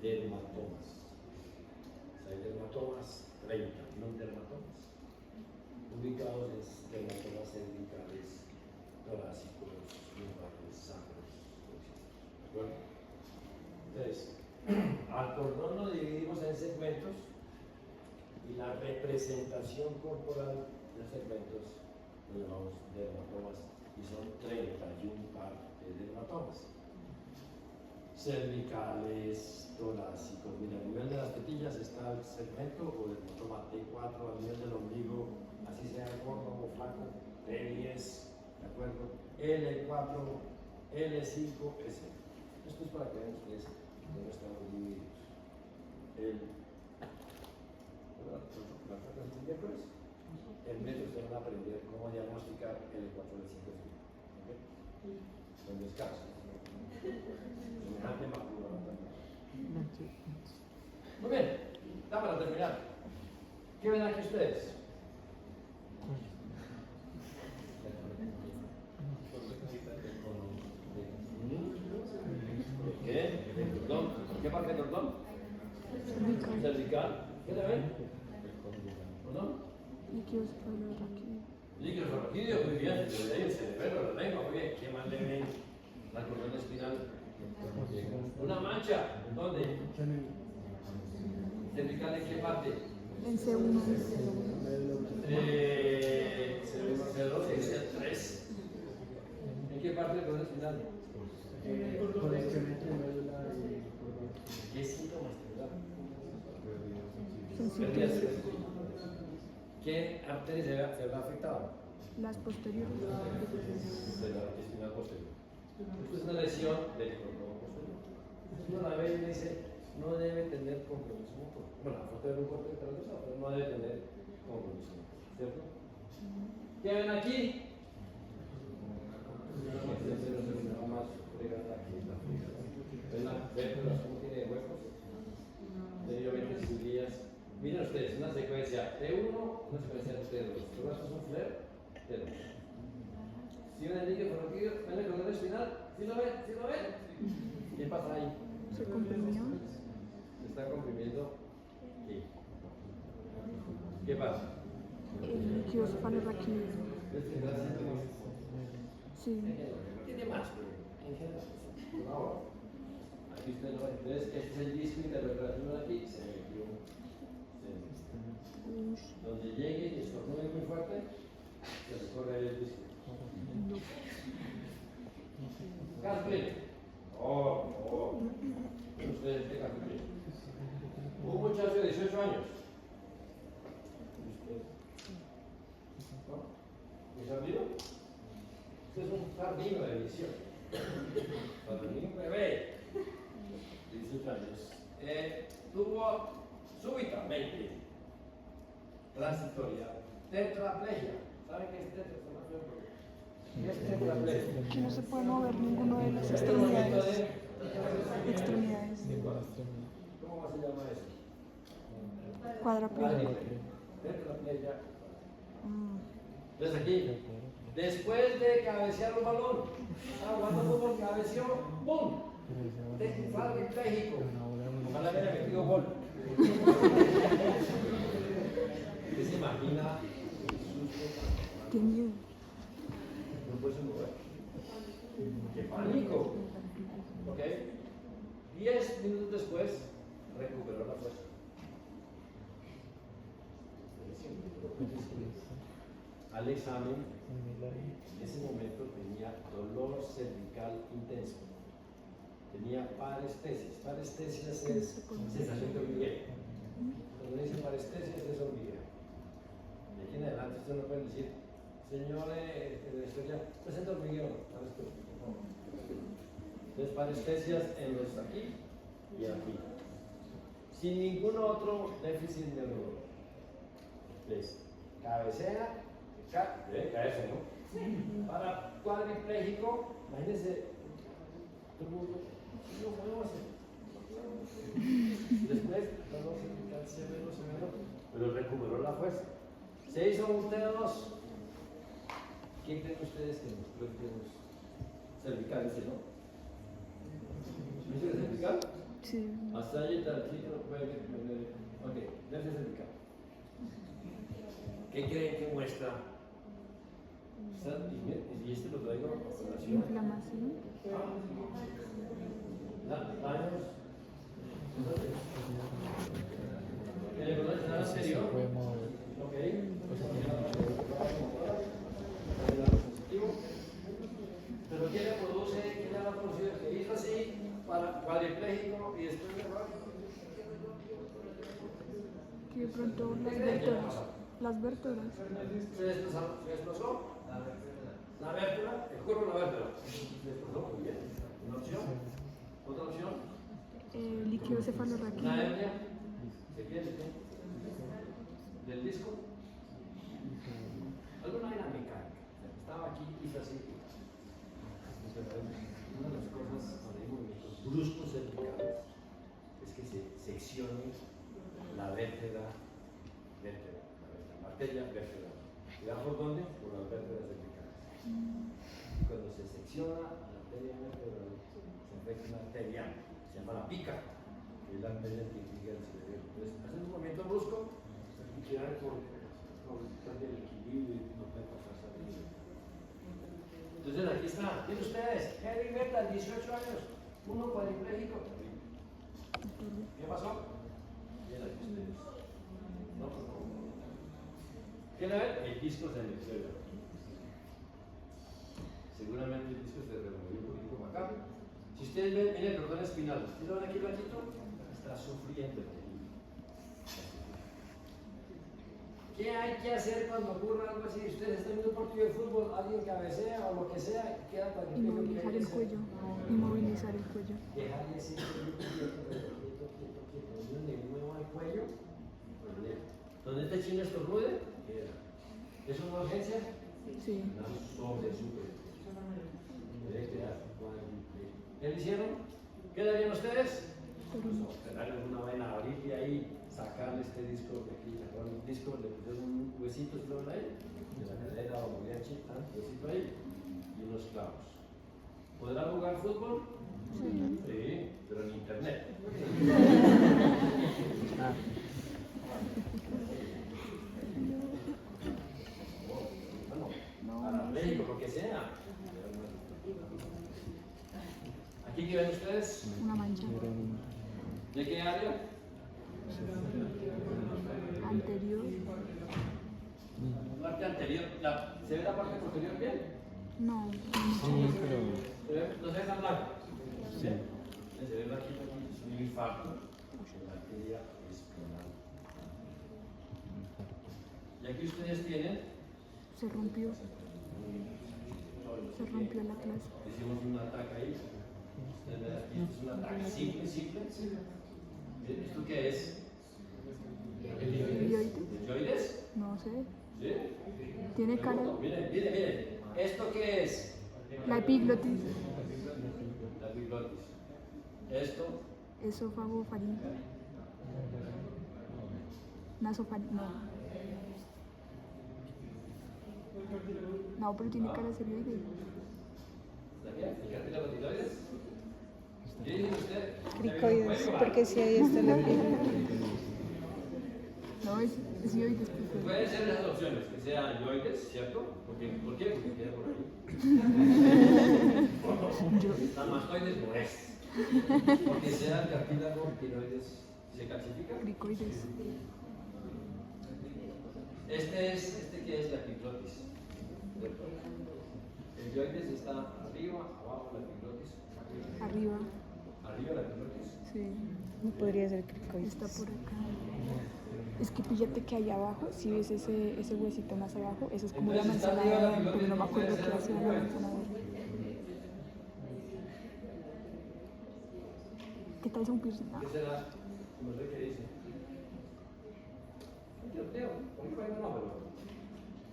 dermatomas. O sea, hay dermatomas, 31 dermatomas, ubicados en dermatomas cervicales, torácicos, lumbares, sacros. ¿De acuerdo? Entonces, al cordón lo dividimos en segmentos y la representación corporal de los segmentos lo llamamos dermatomas y son 31 par de dermatomas. Cervicales, torácicos. Mira, a nivel de las tetillas está el segmento o dermatoma T4, a nivel del ombligo, así sea gordo o flaco, T10, ¿de acuerdo? L4, L5, S. Esto es para que vean ustedes cómo estamos divididos. El método se van a aprender cómo diagnosticar L4, L5, S. ¿Okay? Con descanso. Semejante madura. Muy bien, da para terminar. ¿Qué ven aquí ustedes? ¿Qué? ¿El cordón? ¿Qué parte del cordón? Cervical. ¿Qué le ven? ¿Cordón? Líquidos raquídeos. Líquidos raquídeos, muy bien. Desde ahí el cerebro lo tengo, muy bien. ¿Qué más le ven? La cordón espinal. Una mancha. ¿Dónde? ¿Cervical en qué parte? En C1. C2 y C3. ¿En qué parte del cordón espinal? ¿Qué síntomas tendrá? ¿Qué arteria se verá afectada? Las posteriores. De la espinal posterior. Esto es una lesión del cordón posterior. Uno la ve y dice, no debe tener compromiso motor. Bueno, aparte de un corte transversal, pero no debe tener compromiso motor, ¿cierto? ¿Qué ven aquí? Más fregada aquí la fregada. ¿Ven la vértebra cómo tiene huecos? Anteriormente subías. Miren ustedes, una secuencia T1, una secuencia T2. ¿Tú ves un flare? T2. ¿Sí ven el líquido ferroquídeo? ¿Ven el cordón espinal? ¿Sí lo ven? ¿Sí lo ven? ¿Qué pasa ahí? Se comprimió. Se está comprimiendo aquí. ¿Qué pasa? El líquido cefalorraquídeo. ¿Ves que tendrá síntomas? Sí. Tiene más, pero en general, por favor. aquí usted lo ve. Entonces, este es el disco interpretativo de aquí. Se metió. Donde llegue y estornude muy fuerte, se recorre el disco. Casplay. Oh. Usted es de Casplay. Un muchacho de 18 años. ¿Mi jardino? Este es un jardino de edición. Cuando el niño bebé de 18 años tuvo súbitamente transitoria tetraplegia. ¿Saben qué es tetraplegia? ¿Qué es tetraplegia? Que no se puede mover ninguno de las Es un momento extremidades. de Extremidades. ¿Cómo se llama eso? Cuadraplégico. Tetraplegia. Entonces aquí, después de cabecear un balón, jugando fútbol, cabeció, ¡pum! Tetrapléjico. Ojalá hubiera metido gol. ¿Usted se imagina el susto? Qué miedo. No puede mover. ¡Qué pánico! ¿Ok? 10 minutos después, recuperó la fuerza. Al examen, en ese momento tenía dolor cervical intenso. Tenía parestesia. Parestesia es sensación de hormigueo. Cuando dice parestesia es hormigueo. De aquí en adelante usted no puede decir, señor, presenta hormigueo. Entonces, parestesias en los aquí y aquí. Sin ningún otro déficit neurológico. Entonces, cabecea, caerse, ¿no? Para cuadripléjico, imagínense, todo el mundo, no podemos hacer. Después, dolor cervical severo, pero recuperó la fuerza. Se hizo un T2. ¿Quién creen ustedes que mostró el T2? Cervical, ese, ¿no? ¿Viste el cervical? Sí. Hasta allí tranquilo, puede ver. Ok, déjese cervical. ¿Qué creen que muestra? Y este lo traigo a colación. Inflamación. Daños. ¿En el colon anterior? Ok. Pero ¿qué le produce? ¿Qué le ha producido? Que hizo así para cuadripléjico y después de Que de pronto las vértebras. ¿Se desplazó? La vértebra, el cuerpo de la vértebra. Se desplazó muy bien. Una opción. Otra opción. Líquido cefalorraquídeo. Una hernia. ¿Se quiere del disco? Alguna era mecánica. Estaba aquí y hizo así. Una de las cosas cuando hay movimientos bruscos cervicales es que se seccione la vértebra, la arteria vertebral. ¿Y por dónde? Por las vértebras cervicales. Y cuando se secciona la arteria vertebral, se afecta una arteria, se llama la pica, que es la arteria que irriga el cerebro. Entonces, hacer un movimiento brusco y quedar por el equilibrio y no puede pasarse a arriba. Entonces aquí está, miren ustedes, heavy metal, 18 años, uno cuadripléjico. ¿Qué pasó? Miren aquí ustedes. No, por favor. ¿Quieren ver? El disco se le fue. Seguramente el disco se removió un poquito como acá. Si ustedes ven, miren el cordón espinal. ¿Ustedes lo ven aquí blanquito? Está sufriendo el tejido. ¿Qué hay que hacer cuando ocurra algo así? Ustedes están viendo un partido de fútbol, alguien cabecea o lo que sea, queda para que Inmovilizar el cuello. Inmovilizar el cuello. dejar ese quieto, donde mueva el cuello, problema. Donde este chino estornude, queda. ¿Es una urgencia? Sí. Una super. Debe quedar. ¿Qué le hicieron? ¿Qué le harían ustedes? Darle una vaina, abrirle ahí, sacarle este disco de aquí, sacar un disco, le pusieron un huesito ahí, de la cadera o mariachi, un huesito ahí, y unos clavos. ¿Podrá jugar fútbol? Sí. Sí, pero en internet. Bueno, para México, lo que sea. ¿Aquí qué ven ustedes? Una mancha ¿De qué área? anterior. Parte anterior. ¿Se ve la parte posterior bien? No, ¿Se ve? ¿No se ve tan blanco? Sí. Se ve blanquito aquí, es un infarto en la arteria espinal. Y aquí ustedes tienen, se rompió la clase. hicimos un ataque ahí. Ustedes ven aquí, esto es un ataque simple. ¿Esto qué es? ¿Dioides? ¿Yoides? No sé. ¿Sí? Tiene cara. Miren. ¿Esto qué es? La epiglotis. La epiglotis. Esto, Esófago, faringe. Nasofaringe. No. No, pero tiene cara de serioide. ¿la qué? Fíjate la tiroides. ¿Qué dice usted? Cricoides, porque si ahí está la piel. No, es dioides. Pueden ser las opciones, que sea yoides, ¿cierto? ¿Por qué? Porque queda por ahí. Tamastoides no es. Porque sea el cartílago tiroides, ¿se calcifica? Cricoides. Este que es la epiglotis. El yoides está arriba, abajo la epiglotis. Arriba. Arriba la epiglotis. Sí. No podría ser cricoides. Está por acá. Es que píllate que allá abajo, si ves ese huesito más abajo, eso es como la Entonces, manzana está arriba la verde, pero no me epiglotis, acuerdo qué puede ser hacía la yoides. manzana verde. ¿Qué tal es un piercing? Ah, ¿Qué será? No sé qué dice. Yo creo, por ahí no, pero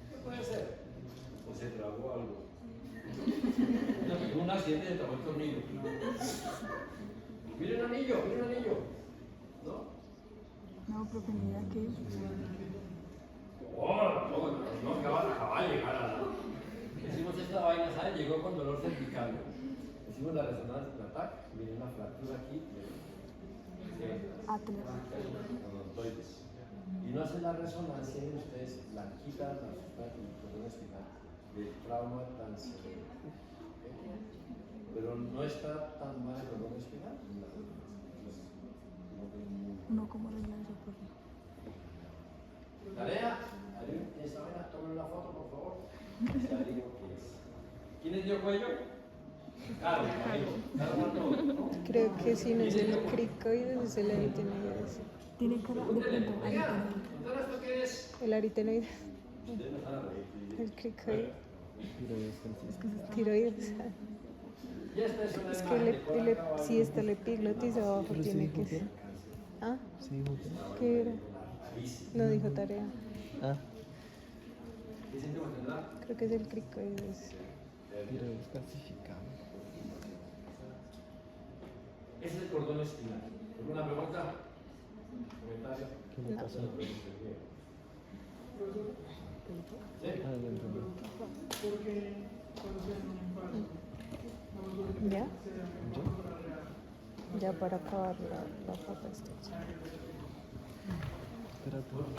¿qué puede ser? O se tragó algo. Un accidente se tragó el tornillo. Mira un anillo. ¿No? no, profe, mira que No, acaba de llegar a la... Hicimos esta vaina, ¿sabes? Llegó con dolor cervical. Hicimos la resonancia del ataque, viene una fractura aquí. Atlas. Odontoides. Y no hacen la resonancia y ustedes la quitan la sustancia del cordón espinal del trauma tan severo. Pero no está tan mal el cordón espinal. No, como arreglar eso, profe. Tarea, esta vaina, tomen una foto, por favor. Ya digo que es. ¿Quién les dio cuello? Claro, ¿no? Creo que si no es el cricoides, es el aritenoides. Tiene cara de pronto Oiga, ¿entonces esto qué es? El aritenoides, Ustedes no saben reír. el cricoides. Tiroides. Y esta es una Es imagen que de cola si está la epiglotis abajo tiene que ser. ¿Ah? ¿Qué era? No dijo tarea. ¿Qué síntomas tendrá? Creo que es el cricoides. Tiroides calcificado. Ese es el cordón espinal. ¿Alguna pregunta? ¿Comentario? ¿Qué le pasó? ¿Sí? Ah, ya entendí. ¿Ya? ¿Yo? Ya para acabar la foto. Espérate.